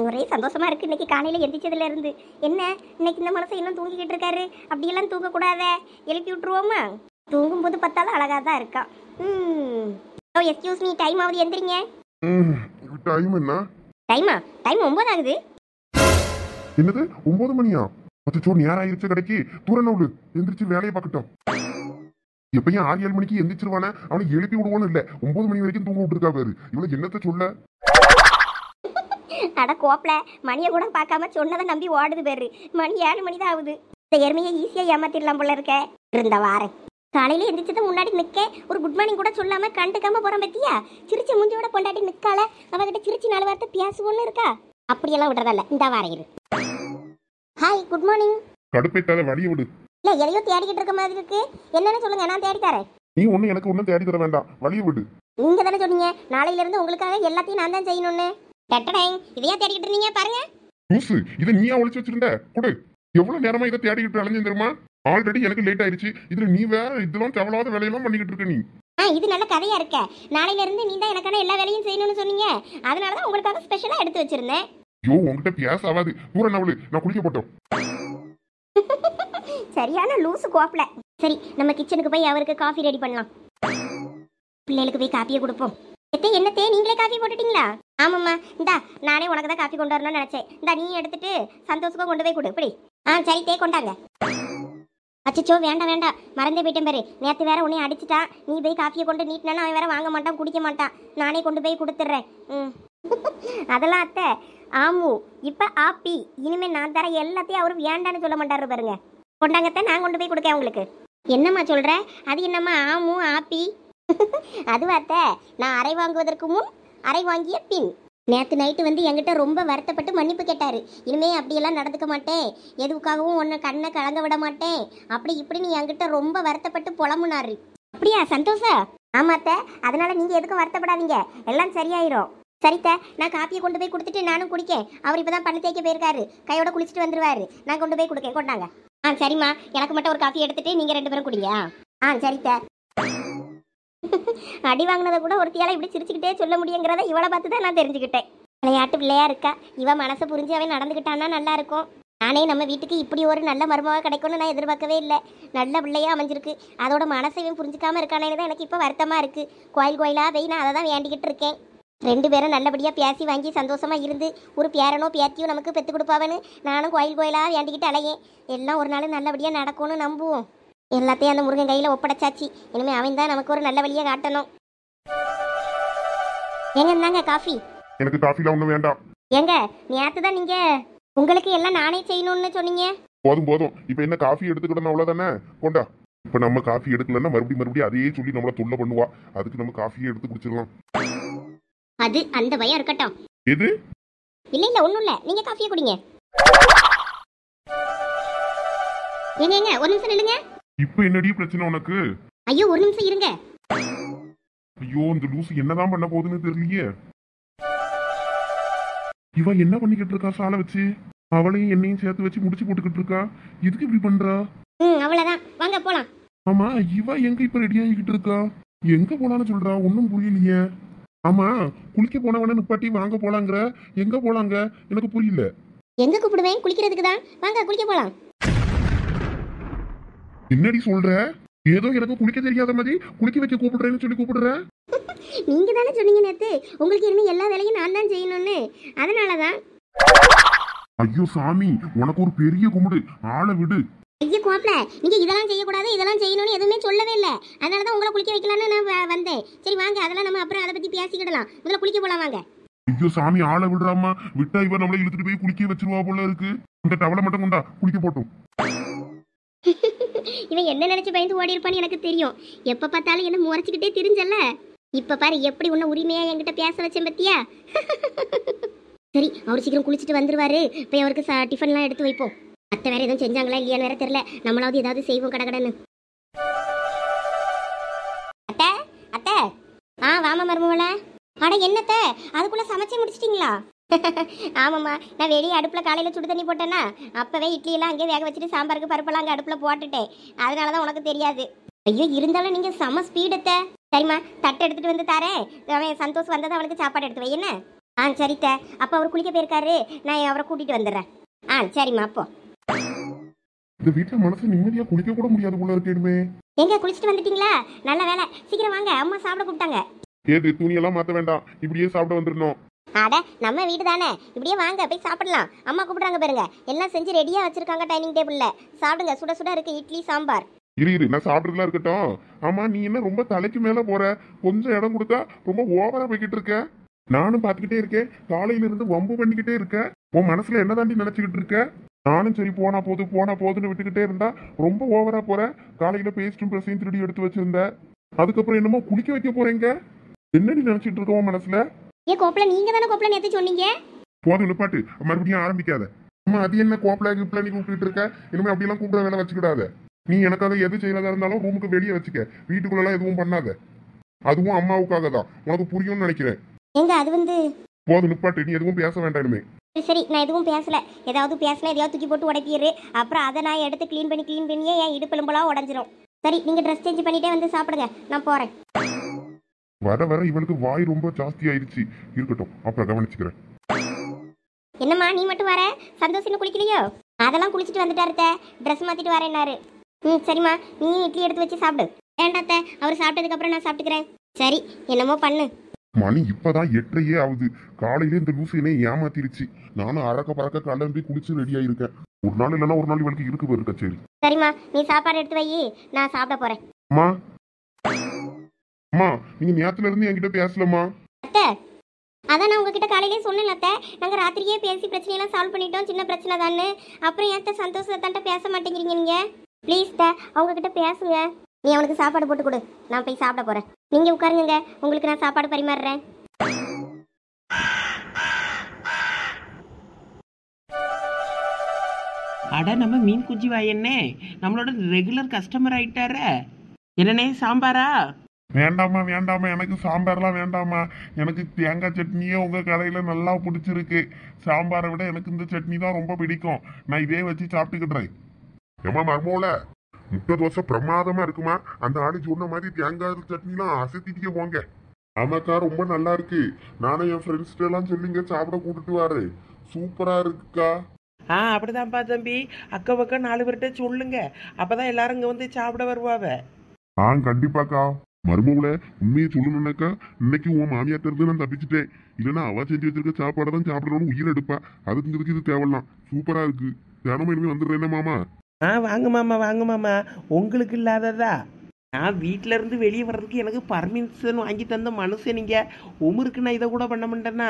ஒரே சந்தோஷமா இருக்கு இன்னைக்கு காலையில எந்திரிச்சதுல இருந்து. என்ன இன்னைக்கு இந்த மனசை இன்னும் தூங்கிக்கிட்டு இருக்காரு? அப்படியெல்லாம் தூங்கக்கூடாத, எழுப்பி விட்டுருவோமா? தூங்கும்போது பார்த்தாலும் அழகா தான் இருக்கான். எக்ஸ்கியூஸ் மீ, டைம் ஆகுது, எந்திரிங்க. டைம் என்ன? டைம் 9 ஆகுது. என்னது 9 மணியா? அச்சோ, நேரம் ஆயிருச்சு. கடைக்கு தூரம் நவுடு, எந்திரிச்சு வேலையை பார்க்கட்டும். எப்பயும் 6-7 மணிக்கு எந்திரிச்சிருவானே, அவனை எழுப்பி விடுவோன்னு இல்ல, 9 மணி வரைக்கும் தூங்க விட்டுருக்கா பாரு. இவனுக்கு என்னத்த சொல்ல? அட கோப்பல, மணியை கூட பார்க்காம சொன்னதை நம்பி ஓடுது பேரு. மணி 7 மணி தான் ஆகுது. இந்த எருமையை ஈஸியா ஏமாத்திடலாம் போல இருக்க. இருந்த வாரேன். காலையில எந்திரிச்சது முன்னாடி நிக்க ஒரு குட் மார்னிங் கூட சொல்லாம கண்டுக்காம போறோம் பத்தியா? சிரிச்ச முஞ்சியோட பொண்டாட்டி நிக்கால, அவகிட்ட சிரிச்சு 4 வார்த்தை பேசுவோன்னு இருக்கா? அப்படியெல்லாம் விடுறதல்ல, இந்த வாரம் இரு. Hi, good morning. கடுப்பேத்தாத, வழியை விடு. இல்ல எதையோ தேடிக்கிட்டு இருக்க மாதிரி இருக்கு. என்னன்னு சொல்லுங்க, நான் தேடி தரேன். நீ ஒண்ணு எனக்கு ஒன்னும் தேடி தர வேண்டாம், வழியை விடு. நீங்க தானே சொன்னீங்க நாளையில இருந்து உங்களுக்காக எல்லாத்தையும் நான் தான் செய்யணும்னு. டட்டடேங், இதையா தேடிக்கிட்டு இருந்தீங்க பாருங்க. லூசு, இதை நீயா ஒளிச்சு வச்சிருந்த? கொடு. எவ்வளவு நேரமா இதை தேடிக்கிட்டு அலைஞ்சு தெரியுமா? ஆல்ரெடி எனக்கு லேட் ஆயிடுச்சு. இதுல நீ வேற இதெல்லாம் தேவையில்லாத வேலையெல்லாம் பண்ணிக்கிட்டு இருக்க நீ. இது நல்ல கதையா இருக்க. நாளையில இருந்து நீ தான் எனக்கான எல்லா வேலையும் செய்யணும்னு சொன்னீங்க. அதனாலதான் உங்களுக்காக ஸ்பெஷலா எடுத்து வச்சிருந்தேன். ஐயோ, உங்ககிட்ட பேச ஆகாது. தூர நவளு, நான் குளிக்க போட்டோம். சரியான லூசு கோப்பல. சரி, நம்ம கிச்சனுக்கு போய் அவருக்கு காஃபி ரெடி பண்ணலாம். பிள்ளைகளுக்கு போய் காஃபியை கொடுப்போம். என்னத்தே நீங்களே காஃபி போட்டுட்டீங்களா? ஆமாம்மா, இந்தா நானே உனக்கு தான் காஃபி கொண்டு வரணும்னு நினைச்சேன். இந்தா நீ எடுத்துட்டு சந்தோஷமா கொண்டு போய் கொடு. இப்படி சரி தே, கொண்டாங்க. அச்சோ, வேண்டாம், மறந்தே போயிட்டேன் பாரு. நேற்று வேற உன்னை அடிச்சுட்டான். நீ போய் காஃபியை கொண்டு நீட்டினா அவன் வேற வாங்க மாட்டான், குடிக்க மாட்டான். நானே கொண்டு போய் கொடுத்துட்றேன். அதெல்லாம் அத்தை ஆமு, இப்போ ஆப்பி. இனிமே நான் தர எல்லாத்தையும் அவரு வேண்டான்னு சொல்ல மாட்டாரு பாருங்க. கொண்டாங்கத்தை, நான் கொண்டு போய் கொடுக்கேன் உங்களுக்கு. என்னம்மா சொல்ற? அது என்னம்மா ஆமு ஆப்பி? அதுவாத்த, நான் அறை வாங்குவதற்கு முன், அறை வாங்கிய பின். நேற்று நைட்டு வந்து என்கிட்ட ரொம்ப வருத்தப்பட்டு மன்னிப்பு கேட்டாரு. இனிமே அப்படியெல்லாம் நடந்துக்க மாட்டேன், எதுக்காகவும் உன்னை கண்ணை கலங்க விட மாட்டேன், அப்படி இப்படின்னு என்கிட்ட ரொம்ப வருத்தப்பட்டு புலம்புனாரு. அப்படியா சந்தோஷா? ஆமாத்த, அதனால நீங்க எதுக்கும் வருத்தப்படாதீங்க, எல்லாம் சரியாயிரும். சரித்த, நான் காப்பியை கொண்டு போய் கொடுத்துட்டு நானும் குடிக்கேன். அவர் இப்பதான் பல்லு தேய்க்க போயிருக்காரு, கையோட குளிச்சுட்டு வந்துருவாரு. நான் கொண்டு போய் கொடுக்கேன், கொண்டாங்க. சரிம்மா, எனக்கு மட்டும் ஒரு காஃபி எடுத்துட்டு நீங்க 2 பேரும் குடிங்க. சரித்த. அடி வாங்கினதை கூட ஒருத்தியால இப்படி சிரிச்சுக்கிட்டே சொல்ல முடியுங்கிறத இவளை பார்த்து தான் நான் தெரிஞ்சுக்கிட்டேன். விளையாட்டு பிள்ளையா இருக்கா, இவ மனசை புரிஞ்சு அவன் நடந்துக்கிட்டான்னா நல்லா இருக்கும். நானே நம்ம வீட்டுக்கு இப்படி ஒரு நல்ல மருமகா கிடைக்கும்னு நான் எதிர்பார்க்கவே இல்லை. நல்ல பிள்ளையா அமைஞ்சிருக்கு, அதோட மனசையும் புரிஞ்சுக்காம இருக்கானேன்னு தான் எனக்கு இப்போ வருத்தமா இருக்கு. கோயிலா போய் நான் அதை தான் வேண்டிக்கிட்டு இருக்கேன். 2 பேரும் நல்லபடியா பேசி வாங்கி சந்தோஷமா இருந்து ஒரு பேரனோ பேத்தியும் நமக்கு பெற்று கொடுப்பாவன்னு நானும் கோயிலா வேண்டிக்கிட்டு அலையேன். எல்லாம் ஒரு நாள் நல்லபடியா நடக்கும்னு நம்புவோம். எல்லாத்தையும் அந்த முருகன் கையில ஒப்படைச்சாச்சு, இனிமே அவன் தான் நமக்கு ஒரு நல்ல வழியை காட்டணும். எங்க இருந்தாங்க காஃபி? எனக்கு காஃபிலாம் ஒன்றும் வேண்டாம். எங்க நேத்து தான் நீங்க உங்களுக்கு எல்லாம் நானே செய்யணும்னு சொன்னீங்க. போதும் போதும், இப்போ என்ன காஃபி எடுத்துக்கிடணும் அவ்வளோதானே, கொண்டா. இப்போ நம்ம காஃபி எடுக்கலன்னா மறுபடியும் அதையே சொல்லி நம்மளை தொல்லை பண்ணுவா. அதுக்கு நம்ம காஃபியை எடுத்து குடிச்சிடலாம். அது அந்த பயம் இருக்கட்டும். எது? இல்ல ஒண்ணும் இல்ல, நீங்க காஃபியை குடிங்க. எங்க ஒரு நிமிஷம் நில்லுங்க. இப்போ என்னடி பிரச்சனை உனக்கு? ஐயோ ஒரு நிமிஷம் இருங்க. ஐயோ, இந்த லூசு என்னதான் பண்ண போகுதுன்னு தெரியலையே. இவ என்ன பண்ணிக்கிட்டு இருக்கா? சாலை வச்சு அவளையும் என்னையும் சேர்த்து வச்சு முடிச்சு போட்டுக்கிட்டு இருக்கா. எதுக்கு இப்படி பண்றா? அவ்வளவுதான், வாங்க போலாம். ஆமா, இவ எங்க இப்ப ரெடி ஆகிக்கிட்டு இருக்கா? எங்க போலான்னு சொல்றா? ஒன்னும் புரியலையே. ஆமா, குளிக்க போனவன நிப்பாட்டி வாங்க போலாங்கிற, எங்க போலாங்க எனக்கு புரியல. எங்க கூப்பிடுவேன்? குளிக்கிறதுக்கு தான், வாங்க குளிக்க போலாம். என்னடி சொல்ற? ஏதோ எனக்கு குளிக்க தெரியாத மாதிரி குளிக்க வைக்க கூப்பிடுறேன்னு சொல்லி கூப்பிடுற. நீங்க தானே சொன்னீங்க நேத்து உங்களுக்கு இனிமே எல்லா வேலையும் நான் தான் செய்யணும்னு, அதனாலதான். ஐயோ சாமி, உனக்கு ஒரு பெரிய கும்பிடு, ஆளை விடு. ஐயோ கோப்பல, நீங்க இதெல்லாம் செய்யக்கூடாது இதெல்லாம் செய்யணும்னு எதுவுமே சொல்லவே இல்லை. அதனாலதான் உங்களை குளிக்க வைக்கலான்னு நான் வந்தேன். சரி வாங்க, அதெல்லாம் நம்ம அப்புறம் அதை பத்தி பேசிக்கிடலாம். முதல்ல குளிக்க போலாம் வாங்க. ஐயோ சாமி, ஆளை விடுறாமா. விட்டா இவ நம்மளை இழுத்துட்டு போய் குளிக்க வச்சிருவா போல இருக்கு. இந்த டவலை மட்டும் கொண்டா, குளிக்க போட்டோம். இவன் என்ன நினைச்சு பயந்து ஓடி இருப்பான்னு எனக்கு தெரியும். எப்ப பார்த்தாலும் என்ன முறைச்சுக்கிட்டே தெரிஞ்சல. இப்ப பாரு எப்படி உன்ன உரிமையா என்கிட்ட பேச வச்சேன் பத்தியா. சரி, அவர் சீக்கிரம் குளிச்சுட்டு வந்துருவாரு. போய் அவருக்கு டிஃபன்லாம் எடுத்து வைப்போம். அத்தை வேற எதுவும் செஞ்சாங்களா இல்லையான்னு வேற தெரியல. நம்மளாவது ஏதாவது செய்வோம் கடகடன்னு. அத்தை அத்தை, வாமா மருமவள. அட என்னத்த, அதுக்குள்ள சமைச்சு முடிச்சிட்டீங்களா? ஆமாம்மா, நான் வெளியே அடுப்பில் காலையில் சுடு தண்ணி போட்டேன்னா அப்போவே இட்லியெல்லாம் அங்கேயே வேக வச்சுட்டு சாம்பாருக்கு பருப்பெல்லாம் அங்கே அடுப்பில் போட்டுட்டேன். அதனால தான் உனக்கு தெரியாது. ஐயோ இருந்தாலும் நீங்கள் செம ஸ்பீடுத்த. சரிம்மா, தட்டை எடுத்துகிட்டு வந்து தாரேன். அவன் சந்தோஷ் வந்ததை அவனுக்கு சாப்பாடு எடுத்து வை என்ன. சரித்த. அப்போ அவர் குளிக்க போயிருக்காரு, நான் அவரை கூட்டிகிட்டு வந்துடுறேன். சரிம்மா. அப்போ இந்த வீட்டுல மனசு நிம்மதியா குளிக்க கூட முடியாது போல இருக்கேடுமே. எங்க குளிச்சுட்டு வந்துட்டீங்களா? நல்ல வேலை, சீக்கிரம் வாங்க, அம்மா சாப்பிட கூப்பிட்டாங்க. ஏது துணியெல்லாம் மாற்ற வேண்டாம், இப்படியே சாப்பிட வந்துடணும். அட நம்ம வீடு தானே, இப்படியே வாங்க போய் சாப்பிடலாம். அம்மா கூப்பிடுறாங்க பாருங்க, எல்லாம் செஞ்சு ரெடியா வச்சிருக்காங்க டைனிங் டேபிள்ல. சாப்பிடுங்க, சுட சுட இருக்கு இட்லி சாம்பார். இரு நான் சாப்பிட்றதுலாம் இருக்கட்டும். ஆமா, நீ என்ன ரொம்ப தலைக்கு மேல போற? கொஞ்சம் இடம் கொடுத்தா ரொம்ப ஓவரா போய்கிட்டு இருக்க. நானும் பார்த்துக்கிட்டே இருக்கேன், காலையில இருந்து வம்பு பண்ணிக்கிட்டே இருக்க. உன் மனசுல என்ன தாண்டி நினைச்சுக்கிட்டு இருக்க? நானும் சரி போனா போதுன்னு விட்டுக்கிட்டே இருந்தா ரொம்ப ஓவரா போற. காலையில பேஸ்டும் பிரசையும் திருடி எடுத்து வச்சிருந்த, அதுக்கப்புறம் என்னமோ குளிக்க வைக்க போறீங்க. என்னடி நினைச்சிட்டு இருக்க உன் மனசுல? கோப்பல, நீங்க தானே கோப்பல நேத்து சொன்னீங்க. போதும் நிப்பாட்டு, மறுபடியும் ஆரம்பிக்காத. அம்மா, அது என்ன கோப்பல கிப்ல நீ கூப்பிட்டு இருக்க? இனிமே அப்படியெல்லாம் கூப்பிட வேலை வச்சுக்கிடாத. நீ எனக்காக எது செய்யறதா இருந்தாலும் ரூமுக்கு வெளியே வச்சுக்க, வீட்டுக்குள்ளெல்லாம் எதுவும் பண்ணாத. அதுவும் அம்மாவுக்காக தான், உனக்கு புரியும்னு நினைக்கிறேன். அது வந்து போதும் நிப்பாட்டு, நீ எதுவும் பேச வேண்டாம் இனிமே. சரி, நான் எதுவும் பேசல. ஏதாவது பேசினா எதையாவது தூக்கி போட்டு உடைப்பிடு. அப்புறம் அதை நான் எடுத்து க்ளீன் பண்ணியே என் இடுப்பெலும்பெல்லாம் உடஞ்சிரும். சரி, நீங்க ட்ரெஸ் சேஞ்ச் பண்ணிட்டே வந்து சாப்பிடுங்க, நான் போறேன். வர இவளுக்கு வாய் ரொம்ப ஜாஸ்தி ஆயிடுச்சு. இருக்கட்டும், அப்புறம் கவனிச்சுக்கிறேன். என்னம்மா நீ மட்டும் வர? சந்தோஷம் குளிக்கலையோ? அதெல்லாம் குளிச்சுட்டு வந்துட்டாருத்த, ட்ரெஸ் மாத்திட்டு வரேன்னாரு. சரிம்மா, நீ இட்லி எடுத்து வச்சு சாப்பிடு. வேண்டாத்த, அவர் சாப்பிட்டதுக்கு அப்புறம் நான் சாப்பிட்டுக்கிறேன். சரி, என்னமோ பண்ணு. மணி இப்பதான் 8:30 ஆகுது. காலையில இந்த லூசு என்னை ஏமாத்திருச்சு. நானும் அறக்க பறக்க கிளம்பி குளிச்சு ரெடி ஆயிருக்கேன். ஒரு நாள் இல்லைன்னா ஒரு நாள் இவளுக்கு இருக்கு போயிருக்க. சரி சரிம்மா, நீ சாப்பாடு எடுத்து வை, நான் சாப்பிட போறேன். அம்மா, நீங்க நேரத்துல இருந்து என்கிட்ட பேசலம்மா. அத்தை, அதான் நான் உங்ககிட்ட காலையிலே சொன்னேன் அத்தை, நாங்கள் ராத்திரியே பேசி பிரச்சனையெல்லாம் சால்வ் பண்ணிட்டோம், சின்ன பிரச்சனை தானே. அப்புறம் ஏத்த சந்தோஷத்தான்ட்ட பேச மாட்டேங்கிறீங்க நீங்க? ப்ளீஸ் த, அவங்க கிட்ட பேசுங்க. நீ அவனுக்கு சாப்பாடு போட்டு கொடு, நான் போய் சாப்பிட போறேன். நீங்க உட்காருங்க, உங்களுக்கு நான் சாப்பாடு பரிமாறுறேன். அட நம்ம மீன் குஞ்சு வாயண்ணே நம்மளோட ரெகுலர் கஸ்டமர் ஆயிட்டார. என்னண்ணே சாம்பாரா? வேண்டாமா வேண்டாமா, எனக்கு சாம்பார்லாம் வேண்டாமா. எனக்கு தேங்காய் சட்னியே உங்க கடையில நல்லா பிடிச்சிருக்கு. சாம்பாரை விட எனக்கு இந்த சட்னி தான் ரொம்ப பிடிக்கும். நான் இதே வச்சு சாப்பிட்டுக்கிடுறேன். ஏமா மர்மோல முட்டை தோசை பிரமாதமா இருக்குமா? அந்த ஆளு சொன்ன மாதிரி தேங்காய் சட்னிலாம் அசத்திக்க போங்க. ஆமாக்கா ரொம்ப நல்லா இருக்கு. நானும் என் ஃப்ரெண்ட்ஸ்கிட்ட எல்லாம் சொல்லிங்க சாப்பிட கூட்டிட்டு வாரு. சூப்பரா இருக்குக்கா. அப்படிதான்ப்பா தம்பி. அக்கம் பக்கம் 4 பேர்கிட்ட சொல்லுங்க. அப்பதான் எல்லாரும் இங்க வந்து சாப்பிட வருவாவ. கண்டிப்பாக்கா. மருமவுல உண்மையை சொல்லணும்னாக்கா இன்னைக்கு உன் மாமியார் இருந்து நான் தப்பிச்சுட்டேன். இல்லைன்னா அவ செஞ்சு வச்சிருக்க சாப்பாடை தான் சாப்பிடணும்னு உயிர் எடுப்பா. அதுக்கு இது தேவலாம். சூப்பரா இருக்கு. தினமும் இனிமே வந்துடுறேன் மாமா. வாங்க மாமா வாங்க மாமா. உங்களுக்கு இல்லாததா? நான் வீட்டில இருந்து வெளியே வர்றதுக்கு எனக்கு பர்மிஷன் வாங்கி தந்த மனுஷன் நீங்க. உமருக்கு நான் இதை கூட பண்ண மாட்டேன்னா?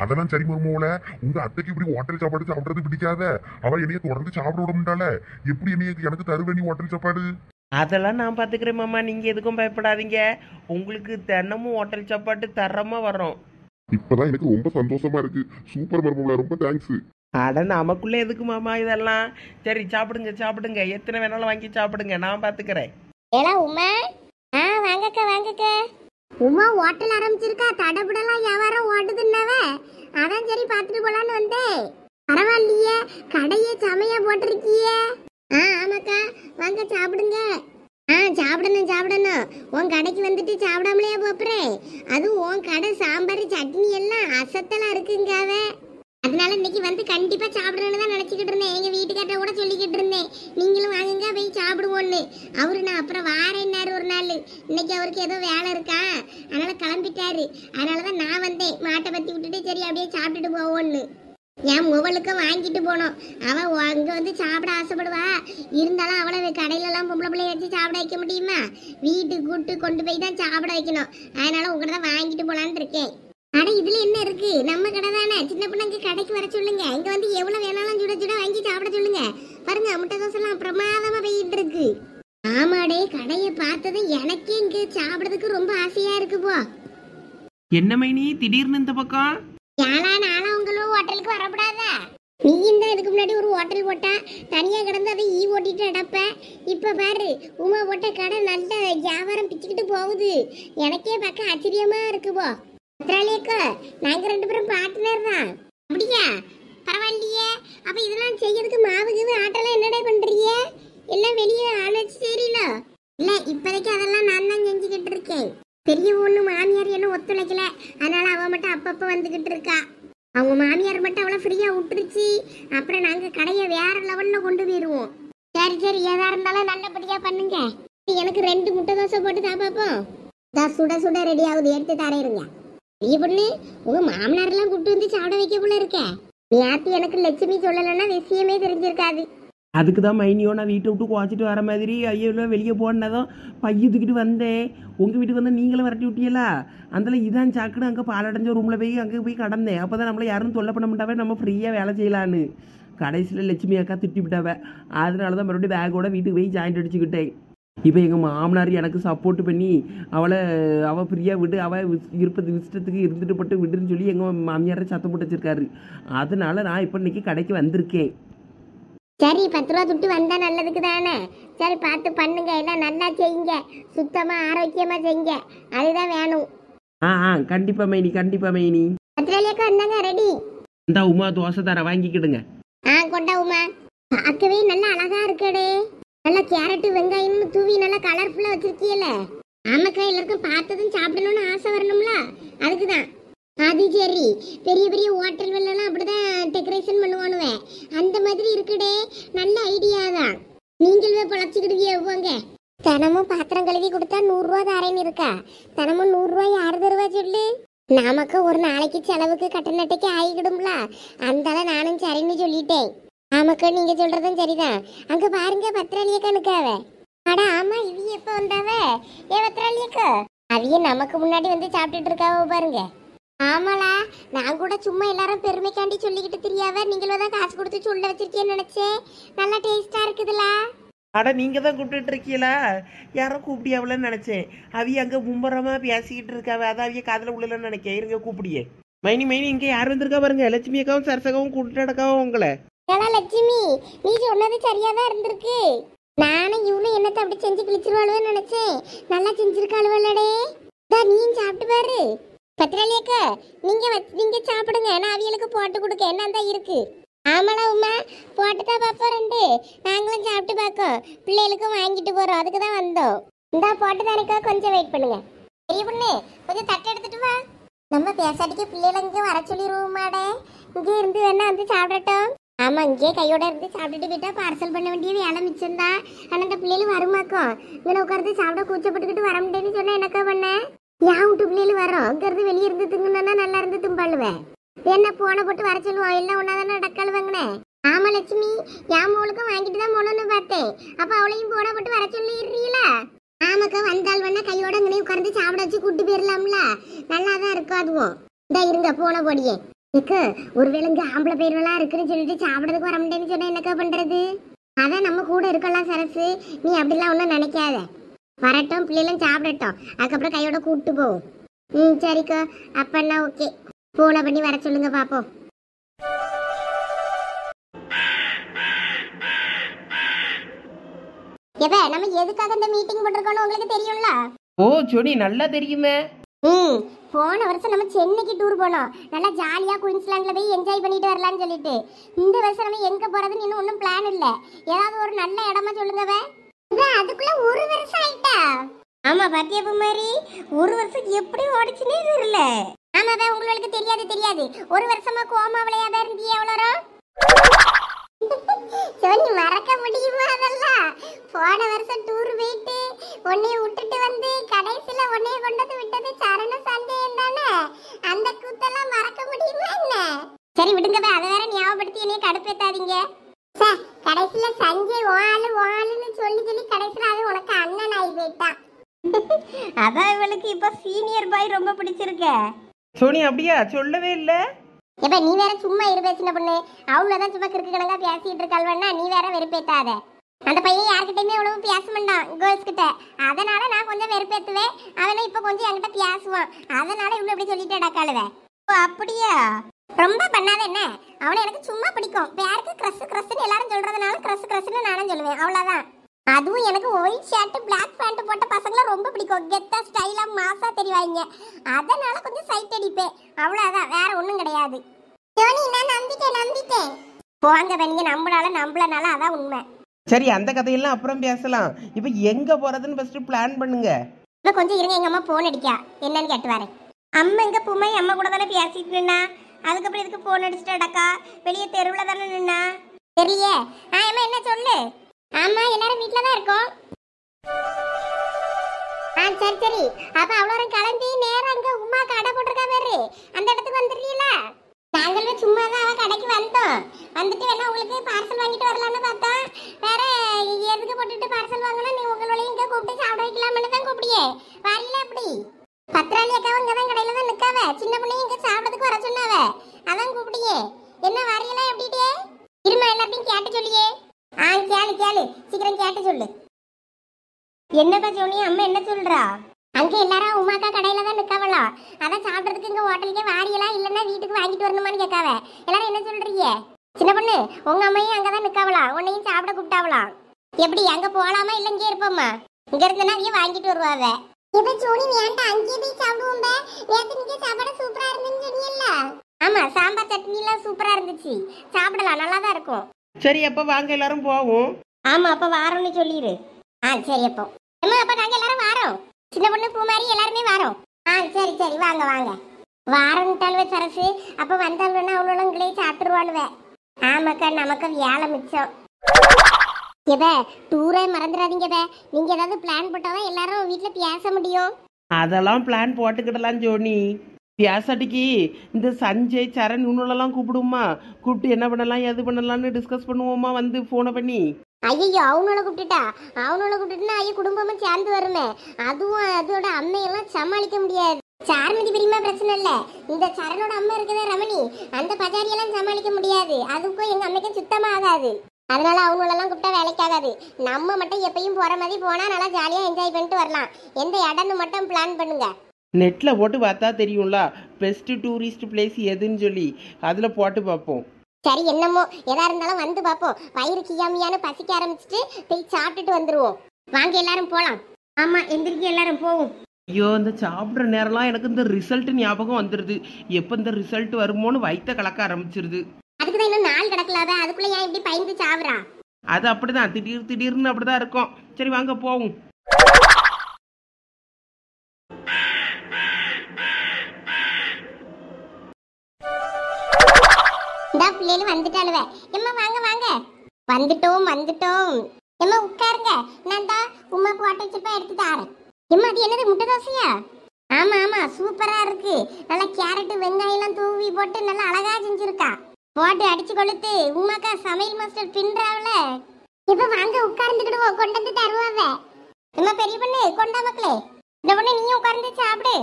அதெல்லாம் சரி மருமவுல, உங்க அத்தைக்கு இப்படி ஹோட்டல் சாப்பாடு சாப்பிடுறது பிடிக்காத. அவ என்னைய தொடர்ந்து சாப்பிட விட முடியால. எப்படி எனக்கு தருவேணி ஹோட்டல் சாப்பாடு? அதெல்லாம் நான் பார்த்துக்கிறேன் மாமா. நீங்கள் எதுக்கும் பயப்படாதீங்க. உங்களுக்கு தினமும் ஹோட்டல் சாப்பாட்டு தரமாக வரும். இப்பதான் எனக்கு ரொம்ப சந்தோஷமா இருக்கு. சூப்பர் மருமவுல, ரொம்ப தேங்க்ஸ். அட நமக்குள்ளே எதுக்கு மாமா இதெல்லாம்? சரி சாப்பிடுங்க சாப்பிடுங்க. எத்தனை வேணாலும் வாங்கி சாப்பிடுங்க. நான் பார்த்துக்கிறேன். ஏலா உமா, வாங்கக்கா வாங்கக்கா. உமா ஹோட்டல் ஆரம்பிச்சிருக்கா. தடபுடலாம் வியாபாரம் ஓடுதுன்னாவ. அதான் சரி பார்த்துட்டு போலான்னு வந்தேன். பரவாயில்லையே, கடையே செமையா போட்டிருக்கியே. ஆமாக்கா வாங்க சாப்பிடுங்க. சாப்பிடணும் சாப்பிடணும். உன் கடைக்கு வந்துட்டு சாப்பிடாமலையா போப்புறேன். அதுவும் உன் கடை சாம்பார் சட்னி எல்லாம் அசத்தலா இருக்குங்காவ. அதனால இன்னைக்கு வந்து கண்டிப்பா சாப்பிடணும்னு தான் நினைச்சுக்கிட்டு இருந்தேன். எங்க வீட்டுக்கார்ட்ட கூட சொல்லிக்கிட்டு இருந்தேன், நீங்களும் வாங்குங்க போய் சாப்பிடுவோன்னு. அவரு நான் அப்புறம் வாரேன்னாரு ஒரு நாள். இன்னைக்கு அவருக்கு ஏதோ வேலை இருக்கா, அதனால கிளம்பிட்டாரு. அதனாலதான் நான் வந்தேன் மாட்டை பத்தி விட்டுட்டு சரி அப்படியே சாப்பிட்டுட்டு போவோன்னு. என் முவலுக்கும் வாங்கிட்டு போனோம். அவ அங்க வந்து சாப்பிட ஆசைப்படுவா. இருந்தாலும் அவளை கடையில எல்லாம் பொம்பளை பிள்ளைய வச்சு சாப்பிட வைக்க முடியுமா? வீட்டுக்கு கூட்டு கொண்டு போய் தான் சாப்பிட வைக்கணும். அதனால உங்கள்கிட்ட தான் வாங்கிட்டு போலான்னு இருக்கேன். அட இதுல என்ன இருக்கு, நம்ம கடை தானே. சின்ன பிள்ளைங்க கடைக்கு வர சொல்லுங்க. இங்க வந்து எவ்வளவு வேணாலும் சுட சுட வாங்கி சாப்பிட சொல்லுங்க. பாருங்க முட்டை தோசை எல்லாம் பிரமாதமா போயிட்டு இருக்கு. ஆமாடே, கடையை பார்த்தது எனக்கே இங்க சாப்பிடறதுக்கு ரொம்ப ஆசையா இருக்கு. போ என்ன மைனி திடீர்னு இந்த பக்கம்? ஏலா நானும் உங்களும் ஹோட்டலுக்கு வரக்கூடாதா? நீயும் தான் இதுக்கு முன்னாடி ஒரு ஹோட்டல் போட்டா தனியா கிடந்து அதை ஓட்டிட்டு அடப்ப. இப்ப பாரு உமா போட்ட கடை நல்ல வியாபாரம் பிச்சுக்கிட்டு போகுது. எனக்கே பார்க்க ஆச்சரியமா இருக்கு. போ பத்திராளியக்கா, நாங்க 2 பேரும் பார்ட்னர் தான். அப்படியா? பரவாயில்லையே. அப்ப இதெல்லாம் செய்யறதுக்கு மாவுக்கு ஆட்டெல்லாம் என்னடா பண்றீங்க? எல்லாம் வெளியே அழைச்சு தெரியல. இல்ல இப்போதைக்கு அதெல்லாம் நான் தான் செஞ்சுக்கிட்டு இருக்கேன். பெரிய பொண்ணு மாமியார் என்ன ஒத்துழைக்கல. அதனால அவ மட்டும் அப்பப்ப வந்துகிட்டு இருக்கா. அவங்க மாமியார் மட்டும் அவளை ஃப்ரீயா விட்டுருச்சு. அப்புறம் நாங்க கடையை வேற லெவல்ல கொண்டு போயிருவோம். சரி சரி, எதா இருந்தாலும் நல்லபடியா பண்ணுங்க. எனக்கு 2 முட்டை தோசை போட்டு தான் பார்ப்போம். சுட சுட ரெடி ஆகுது, எடுத்து தரையிருங்க. பெரிய பொண்ணு, உங்க மாமனார் எல்லாம் கூப்பிட்டு வந்து சாப்பிட வைக்க போல இருக்க. நேத்து எனக்கு லட்சுமி சொல்லலைன்னா விஷயமே தெரிஞ்சிருக்காது. அதுக்கு தான் மைனியோ நான் வீட்டை விட்டு குவாச்சிட்டு வர மாதிரி ஐயோ வெளியே போனதும் பையத்துக்கிட்டு வந்தேன். உங்கள் வீட்டுக்கு வந்து நீங்களும் விரட்டி விட்டீங்களா? அதில் இதான் சாக்குன்னு அங்கே பாலடைஞ்ச ரூமில் போய் அங்கே போய் கடந்தேன். அப்போ தான் நம்மளை யாரும் தொல்லை பண்ண மாட்டாவே, நம்ம ஃப்ரீயாக வேலை செய்யலான்னு. கடைசியில் லட்சுமி அக்கா திட்டி விட்டாவே. அதனால தான் மறுபடியும் பேக்கோட வீட்டுக்கு போய் ஜாயிண்ட் அடிச்சுக்கிட்டேன். இப்போ எங்கள் மாமனார் எனக்கு சப்போர்ட் பண்ணி அவள் ஃப்ரீயாக விடு, அவள் இருப்பது இஷ்டத்துக்கு இருந்துட்டு போட்டு விடுன்னு சொல்லி எங்கள் மாமியாரை சத்தம் போட்டு வச்சிருக்காரு. அதனால நான் இப்போ இன்னைக்கு கடைக்கு வந்திருக்கேன். சரி 10 ரூபா துட்டு வந்தா நல்லதுக்கு தானே. சரி பார்த்து பண்ணுங்க, எல்லாம் நல்லா செய்யுங்க, சுத்தமா ஆரோக்கியமா செய்யுங்க, அதுதான் வேணும். கண்டிப்பா மைனி கண்டிப்பா மைனி. பத்திராளியக்கா வந்தாங்க ரெடி. இந்த உமா தோசை தர வாங்கிக்கிடுங்க. கொண்டா உமா. பார்க்கவே நல்லா அழகா இருக்கடே. நல்லா கேரட்டு வெங்காயம் தூவி நல்லா கலர்ஃபுல்லா வச்சிருக்கீல. ஆமாக்கா, எல்லாருக்கும் பார்த்ததும் சாப்பிடணும்னு ஆசை வரணும்ல, அதுக்குதான். அது சரி, பெரிய பெரிய ஹோட்டல் எல்லாம் அப்படிதான் டெக்கரேஷன் பண்ணுவானுவே. அந்த மாதிரி இருக்குடே, நல்ல ஐடியா தான். நீங்களே பொழைச்சிக்கிடுவீங்க. போங்க. தினமும் பாத்திரம் கழுவி கொடுத்தா 100 ரூபா தரேன்னு இருக்கா. தினமும் 100 ரூபாய் யாரு தருவா சொல்லு? நமக்கு ஒரு நாளைக்கு செலவுக்கு கட்டணட்டைக்கு ஆகிக்கிடும்ல, அந்தால நானும் சரின்னு சொல்லிட்டேன். ஆமாக்கா, நீங்க சொல்றதும் சரிதான். அங்க பாருங்க பத்திராளியக்கானுக்காவ. அட ஆமா, இவ எப்ப வந்தாவ? பத்திராளியக்கா அவிய நமக்கு முன்னாடி வந்து சாப்பிட்டுட்டு இருக்காவ பாருங்க. ஆமாலா, நான் கூட சும்மா எல்லாரும் பெருமைக்காண்டி சொல்லிக்கிட்டு தெரியாவ. நீங்களும் தான் காசு கொடுத்து சொல்ல வச்சிருக்கேன்னு நினைச்சேன். நல்லா டேஸ்டா இருக்குதுல. அட நீங்க தான் கூப்பிட்டு இருக்கீங்களா? யாரோ கூப்பிடியாவலன்னு நினைச்சேன். அவிய அங்க மும்பரமா பேசிக்கிட்டு இருக்காவ, அதான் அவிய காதல உள்ளலன்னு நினைக்கிறேன். இருங்க கூப்பிடியே. மைனி மைனி, இங்க யார் வந்திருக்கா பாருங்க. லட்சுமி அக்காவும் சரசகாவும் கூப்பிட்டு அடக்காவும் உங்களை. ஏடா லட்சுமி, நீ சொன்னது சரியாதான் இருந்திருக்கு. நானும் இவனும் என்னத்தை அப்படி செஞ்சு கிழிச்சிருவாளுன்னு நினைச்சேன். நல்லா செஞ்சிருக்காளுவல்லடே. நீயும் சாப்பிட்டு பாரு. பத்திராளியக்கா, நீங்க சாப்பிடுங்க, நான் அவியலுக்கு போட்டு கொடுக்க என்ன இருக்கு. ஆமாடா உமா, போட்டுதான் பாப்போம் ரெண்டு. நாங்களும் சாப்பிட்டு பார்க்கோம், பிள்ளைகளுக்கும் வாங்கிட்டு போறோம், அதுக்கு தான் வந்தோம். இந்தா போட்டுதானுக்கா, கொஞ்சம் வெயிட் பண்ணுங்க. பெரிய பொண்ணு, கொஞ்சம் தட்டு எடுத்துட்டு வா. நம்ம பேசாட்டிக்கு பிள்ளைகளை இங்கே வர சொல்லிடுவோமாடே. இங்கே இருந்து வேணா வந்து சாப்பிடட்டும். ஆமா, இங்கே கையோட இருந்து சாப்பிட்டுட்டு போயிட்டா பார்சல் பண்ண வேண்டிய வேலை மிச்சம்தான். ஆனால் இந்த பிள்ளைகள் வருமாக்கும். இங்கே உட்கார்ந்து சாப்பிட கூச்சப்பட்டுக்கிட்டு வர முடியும்னு சொன்னா என்னக்கா பண்ண? ஏன் விட்டு பிள்ளைகள் வரோம், இங்கிருந்து வெளியே இருந்து திங்குனா நல்லா இருந்து தும்பாளுவேன். என்ன போன போட்டு வர சொல்லுவோம், எல்லாம் ஒன்னாதானே டக்கால் வாங்கினேன். ஆமா லட்சுமி, என் மோளுக்கும் வாங்கிட்டு தான் போனோன்னு பார்த்தேன். அப்ப அவளையும் போன போட்டு வர சொல்லிடுறீங்களா? ஆமாக்கா, வந்தால் வேணா கையோட இங்கே உட்கார்ந்து சாப்பிட வச்சு கூட்டு போயிடலாம்ல, நல்லாதான் இருக்கும். அதுவும் இந்த இருங்க போன போடியே இருக்கு. ஒருவேளை இங்க ஆம்பளை பயிர்களா இருக்குன்னு சொல்லிட்டு சாப்பிடறதுக்கு வர முடியேன்னு சொன்னா என்னக்கா பண்றது? அதான் நம்ம கூட இருக்கலாம் சரசு, நீ அப்படிலாம் ஒன்றும் நினைக்காத. வரட்டும், பிள்ளைகளும் சாப்பிடட்டும், அதுக்கப்புறம் கையோட கூப்பிட்டு போவோம். சரிக்கா, அப்பன்னா ஓகே, போன பண்ணி வர சொல்லுங்க பாப்போம். எப்ப நம்ம எதுக்காக இந்த மீட்டிங் போட்டிருக்கோம்னு உங்களுக்கு தெரியும்ல? ஓ ஜோனி, நல்லா தெரியுமே. போன வருஷம் நம்ம சென்னைக்கு டூர் போனோம், நல்லா ஜாலியா குயின்ஸ்லாண்ட்ல போய் என்ஜாய் பண்ணிட்டு வரலாம்னு சொல்லிட்டு. இந்த வருஷம் நம்ம எங்க போறதுன்னு இன்னும் ஒன்றும் பிளான் இல்ல. ஏதாவது ஒரு நல்ல இடமா சொல்லுங்க. அதுக்குள்ள ஒரு வருஷம் ஆயிட்டா? ஆமா பாத்தியா மாதிரி, ஒரு வருஷம் எப்படி ஓடிச்சுன்னே தெரியல. ஆமாதான், உங்களுக்கு தெரியாது. ஒரு வருஷமா கோமாவிலையாதான் இருந்தியே எவ்வளோ. சோனி, மறக்க முடியுமா அதெல்லாம்? போன வருஷம் டூர் போயிட்டு உன்னைய விட்டுட்டு வந்து கடைசியில உன்னைய கொண்டது விட்டது சரண சந்தேகம் தானே? அந்த கூத்தெல்லாம் மறக்க முடியுமா என்ன? சரி விடுங்க, அதை வேற ஞாபகப்படுத்தி என்னைய கடுப்பேத்தாதீங்க. கடைசியில சஞ்சய் வாளுன்னு சொல்லி கடைசியில அது உனக்கு அண்ணன் ஆகி போயிட்டான். அதான் இவளுக்கு இப்ப சீனியர் பாய் ரொம்ப பிடிச்சிருக்க. சோனி அப்படியா? சொல்லவே இல்லை. எப்ப நீ வேற சும்மா இரு பேசின பொண்ணு, அவ்வளவுதான் சும்மா கிறுக்கு கணக்கா பேசிட்டு இருக்காள்வன்னா நீ வேற வெறுப்பேத்தாத. அந்த பையன் யார்கிட்டயுமே அவ்வளவு பேச மாட்டான் கேர்ள்ஸ் கிட்ட, அதனால நான் கொஞ்சம் வெறுப்பேத்துவேன். அவனும் இப்ப கொஞ்சம் என்கிட்ட பேசுவான், அதனால இவ்வளவு இப்படி சொல்லிட்டு டக்காளுவேன். ஓ அப்படியா? ரொம்ப பண்ணாத என்ன, அவனை எனக்கு சும்மா பிடிக்கும். பேருக்கு கிரஸ்ன்னு எல்லாரும் சொல்றதுனால கிரஸ்ன்னு நானும் சொல்லுவேன், அவ்வளவுதான். அதுவும் எனக்கு ஒயிட் ஷர்ட் பிளாக் பேண்ட் போட்ட பசங்களை ரொம்ப பிடிக்கும். கெத்தா ஸ்டைலா மாசா தெரிவாங்க, அதனால கொஞ்சம் சைட் அடிப்பேன், அவ்வளவுதான், வேற ஒண்ணும் கிடையாது. நான் நம்பிட்டேன். போங்க நீங்க நம்பலனால அதான் உண்மை. சரி, அந்த கதையெல்லாம் அப்புறம் பேசலாம். இப்போ எங்க போறதுன்னு ஃபர்ஸ்ட் பிளான் பண்ணுங்க. இன்னும் கொஞ்சம் இருங்க, எங்க அம்மா போன் அடிக்கா, என்னன்னு கேட்டு வரேன். அம்மா எங்க பூமை அம்மா கூட தானே பேசிட்டு நின்னா, அதுக்கப்புறம் இதுக்கு போன் அடிச்சுட்டாக்கா? வெளியே தெருவில் தானே நின்னா? தெரியலையே. அம்மா என்ன சொல்லு. ஆமா, எல்லாரும் வீட்டுல தான் இருக்கோம். சரி, அப்ப அவ்வளோ கிளம்பி நேரம் அங்க உமா கடை போட்டிருக்கா பேரு, அந்த இடத்துக்கு வந்துடுறீங்களா? நாங்களே சும்மா தான் அவன் கடைக்கு வந்தோம், வந்துட்டு வேணா உங்களுக்கு பார்சல் வாங்கிட்டு வரலான்னு பார்த்தோம். வேற எதுக்கு போட்டுட்டு பார்சல் வாங்கினா நீ உங்களையும் இங்க கூப்பிட்டு சாப்பிட வைக்கலாம்னு தான் கூப்பிடியே, வரல அப்படி? பத்திராளி அக்காவும் இங்க தான் கடையில தான் நிக்காவ, சின்ன பிள்ளையும் இங்க சாப்பிடறதுக்கு வர சொன்னாவ, அதான் கூப்பிடியே. என்ன வரையெல்லாம் எப்படிட்டே? இருமா, எல்லாத்தையும் கேட்டு சொல்லியே. கேளு, சீக்கிரம் கேட்டு சொல்லு. என்னக்கா சோனி, அம்மா என்ன சொல்றா? அங்க எல்லாரும் உமாக்கா கடையில தான் நிக்காவளா, அதான் சாப்பிடறதுக்கு இங்க ஹோட்டலுக்கே வாரியலாம், இல்லன்னா வீட்டுக்கு வாங்கிட்டு வரணுமான்னு கேட்காவ. எல்லாரும் என்ன சொல்றீங்க? சின்ன பொண்ணு, உங்க அம்மையும் அங்கதான் நிக்காவளா, உன்னையும் சாப்பிட கூப்பிட்டாவளா? எப்படி, அங்க போலாமா இல்ல இங்கே இருப்போமா? இங்க இருந்தனா அங்கே வாங்கிட்டு வருவாவ. இப்ப சோனி வேண்டாம், அங்கே போய் சாப்பிடுவோம். நேத்து இங்க சாப்பாடு சூப்பரா இருந்துன்னு சொன்னீங்கல்ல? ஆமா, சாம்பார் சட்னி எல்லாம் சூப்பரா இருந்துச்சு, சாப்பிடலாம், நல்லா தான் இருக்கும். சரி, அப்ப வாங்க எல்லாரும் போவோம். ஆமா, அப்ப வாரோம்னு சொல்லிடு. சரி, அப்போ அப்ப நாங்க எல்லாரும் வாரோம், சின்ன பொண்ணு பூமாரி எல்லாருமே வாரோம். சரி, வாங்க வாரம்ட்டாலுவே சரசு. அப்ப வந்தாலும்னா அவ்வளோ உங்களே சாப்பிட்டுருவாளுவே. ஆமாக்கா, நமக்கு வேலை மிச்சம். டூரே மறந்துடாதீங்க. நீங்க ஏதாவது பிளான் போட்டாதான் எல்லாரும் வீட்டுல பேச முடியும். அதெல்லாம் பிளான் போட்டுக்கிடலாம் ஜோனி. பேசாட்டிக்கு இந்த சஞ்சய் சரண் இவனெல்லாம் கூப்பிடுவோமா, கூப்பிட்டு என்ன பண்ணலாம் எது பண்ணலாம்னு டிஸ்கஸ் பண்ணுவோமா வந்து போனை பண்ணி. ஐயோ, அவனோட கூப்பிட்டுட்டுனா ஐயோ குடும்பமா சேர்ந்து வருமே, அதுவும் அதோட அம்மையெல்லாம் சமாளிக்க முடியாது. சார்மதி பெரியமா பிரச்சனை இல்ல, இந்த சரணோட அம்மா இருக்குதா ரமணி, அந்த பஜாரியெல்லாம் சமாளிக்க முடியாது, அதுக்கும் எங்க அம்மைக்கும் சுத்தமா ஆகாது. அதனால அவங்களெல்லாம் கூப்பிட்டா வேலைக்காகாது. நம்ம மட்டும் எப்பயும் போற மாதிரி போனா நல்லா ஜாலியா என்ஜாய் பண்ணிட்டு வரலாம். எந்த இடம்னு மட்டும் பிளான் பண்ணுங்க. நெட்டில் போட்டு பார்த்தா தெரியும்ல பெஸ்ட் டூரிஸ்ட் பிளேஸ் எதுன்னு சொல்லி, அதில் போட்டு பார்ப்போம். சரி என்னமோ எதா இருந்தாலும் வந்து பார்ப்போம். வயிறு கியாமியான்னு பசிக்க ஆரம்பிச்சுட்டு போய் சாப்பிட்டுட்டு வந்துருவோம். வாங்க எல்லாரும் போலாம். ஆமா எந்திரிக்க எல்லாரும் போவோம். ஐயோ இந்த சாப்பிட்ற நேரம்லாம் எனக்கு இந்த ரிசல்ட் ஞாபகம் வந்துடுது. எப்போ இந்த ரிசல்ட் வருமோன்னு வயிற்ற கலக்க ஆரம்பிச்சிருது. அதுக்குதான் இன்னும் நாள் கிடக்கலாத, அதுக்குள்ள ஏன் இப்படி பயந்து சாவுறா? அது அப்படிதான் திடீர்னு அப்படிதான் இருக்கும். சரி வாங்க போவோம். இந்த பிள்ளைகள் வந்துட்டாளுவ. எம்மா வாங்க வாங்க. வந்துட்டோம். எம்மா உட்காருங்க. நான் தான் உமா போட்டு வச்சிருப்பா எடுத்து தாரேன். எம்மா அது என்னது முட்டை தோசையா? ஆமா சூப்பரா இருக்கு. நல்லா கேரட் வெங்காயம் எல்லாம் தூவி போட்டு நல்லா அழகா செஞ்சிருக்கா. போட்டு அடிச்சு கொளுத்து உமாக்கா சமையல் மாஸ்டர் பின்றாவல. இப்ப வாங்க உட்கார்ந்துக்கிடுவோம், கொண்டு வந்து தருவாவ. எம்மா பெரிய பொண்ணு கொண்டா மக்களே. இந்த பொண்ணு நீயும் உட்கார்ந்து சாப்பிடு.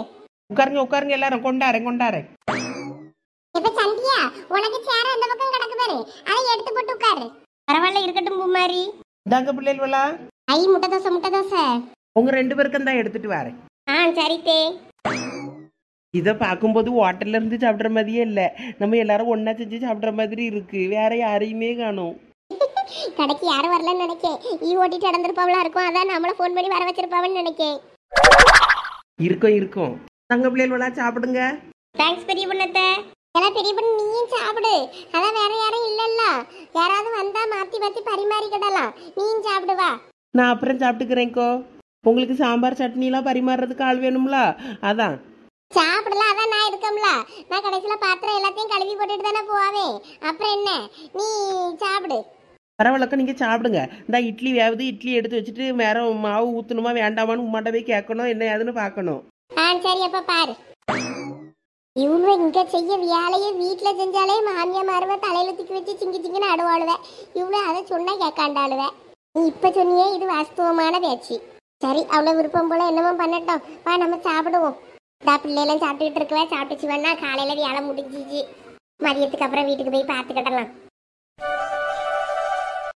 உட்காருங்க எல்லாரும் கொண்டாரேன். இப்ப சந்தியா உனக்கு சேர அந்த பக்கம் கிடக்கு பாரு, அதை எடுத்து போட்டு உட்காரு. பரவாயில்ல இருக்கட்டும் பூமாரி. இதாங்க பிள்ளைகளா. ஐ முட்டை தோசை. உங்க 2 பேருக்கும் தான் எடுத்துட்டு வரேன். சரி தே. இதை பார்க்கும்போது ஹோட்டல்ல இருந்து சாப்பிட்ற மாதிரியே இல்லை, நம்ம எல்லாரும் ஒன்னா செஞ்சு சாப்பிட்ற மாதிரி இருக்கு. வேற யாரையுமே காணும். கடைக்கு யாரும் வரலன்னு நினைக்கேன். ஓட்டிட்டு நடந்திருப்பாவளா இருக்கும், அதான் நம்மள ஃபோன் பண்ணி வர வச்சிருப்பாவன்னு நினைக்கேன். இருக்கும் தங்க பிள்ளைகளா சாப்பிடுங்க. தேங்க்ஸ் பெரிய பொண்ணத்தை. எல்லாம் பெரிய பொண்ணு நீயும் சாப்பிடு, அதான் வேற யாரும் இல்லல்ல. யாராவது வந்தா மாத்தி பரிமாறிக்கிடலாம். நீயும் சாப்பிடுவா. நான் அப்புறம் சாப்பிட்டுக்கிறேன்க்கோ. உங்களுக்கு சாம்பார் சட்னிலாம் பரிமாறுறதுக்கு ஆள் வேணும்ல, அதான். சாப்பிடலாம், அதான் நான் இருக்கம்ல. நான் கடைசியில பாத்திரம் எல்லாத்தையும் கழுவி போட்டுட்டு தானே போவேன். அப்புறம் என்ன, நீ சாப்பிடு. பரவாயில்லக்கா நீங்க சாப்பிடுங்க. இந்த இட்லி வேவுது, இட்லி எடுத்து வச்சுட்டு வேற மாவு ஊத்தணுமா வேண்டாமான்னு உமாட்ட போய் கேட்கணும், என்ன ஏதுன்னு பார்க்கணும். சரி அப்ப பாரு. இவங்க இங்க செய்ய வேலையை வீட்டுல செஞ்சாலே மாமியா மாறுவ தலையில தூக்கி வச்சு சிங்கின்னு அடுவாளுவ. இவ்வளவு அதை சொன்னா கேட்காண்டாளுவ. நீ இப்ப சொன்னியே இது வாஸ்தவமான பேச்சு. சரி அவ்வளவு விருப்பம் போல என்னமோ பண்ணட்டும். வா நம்ம சாப்பிடுவோம். பிள்ளைலாம் சாப்பிட்டுக்கிட்டு இருக்கவே சாப்பிட்டுச்சு வேணா. காலையில வேலை முடிஞ்சிச்சு. மதியத்துக்கு அப்புறம் வீட்டுக்கு போய் பார்த்துக்கிடலாம்.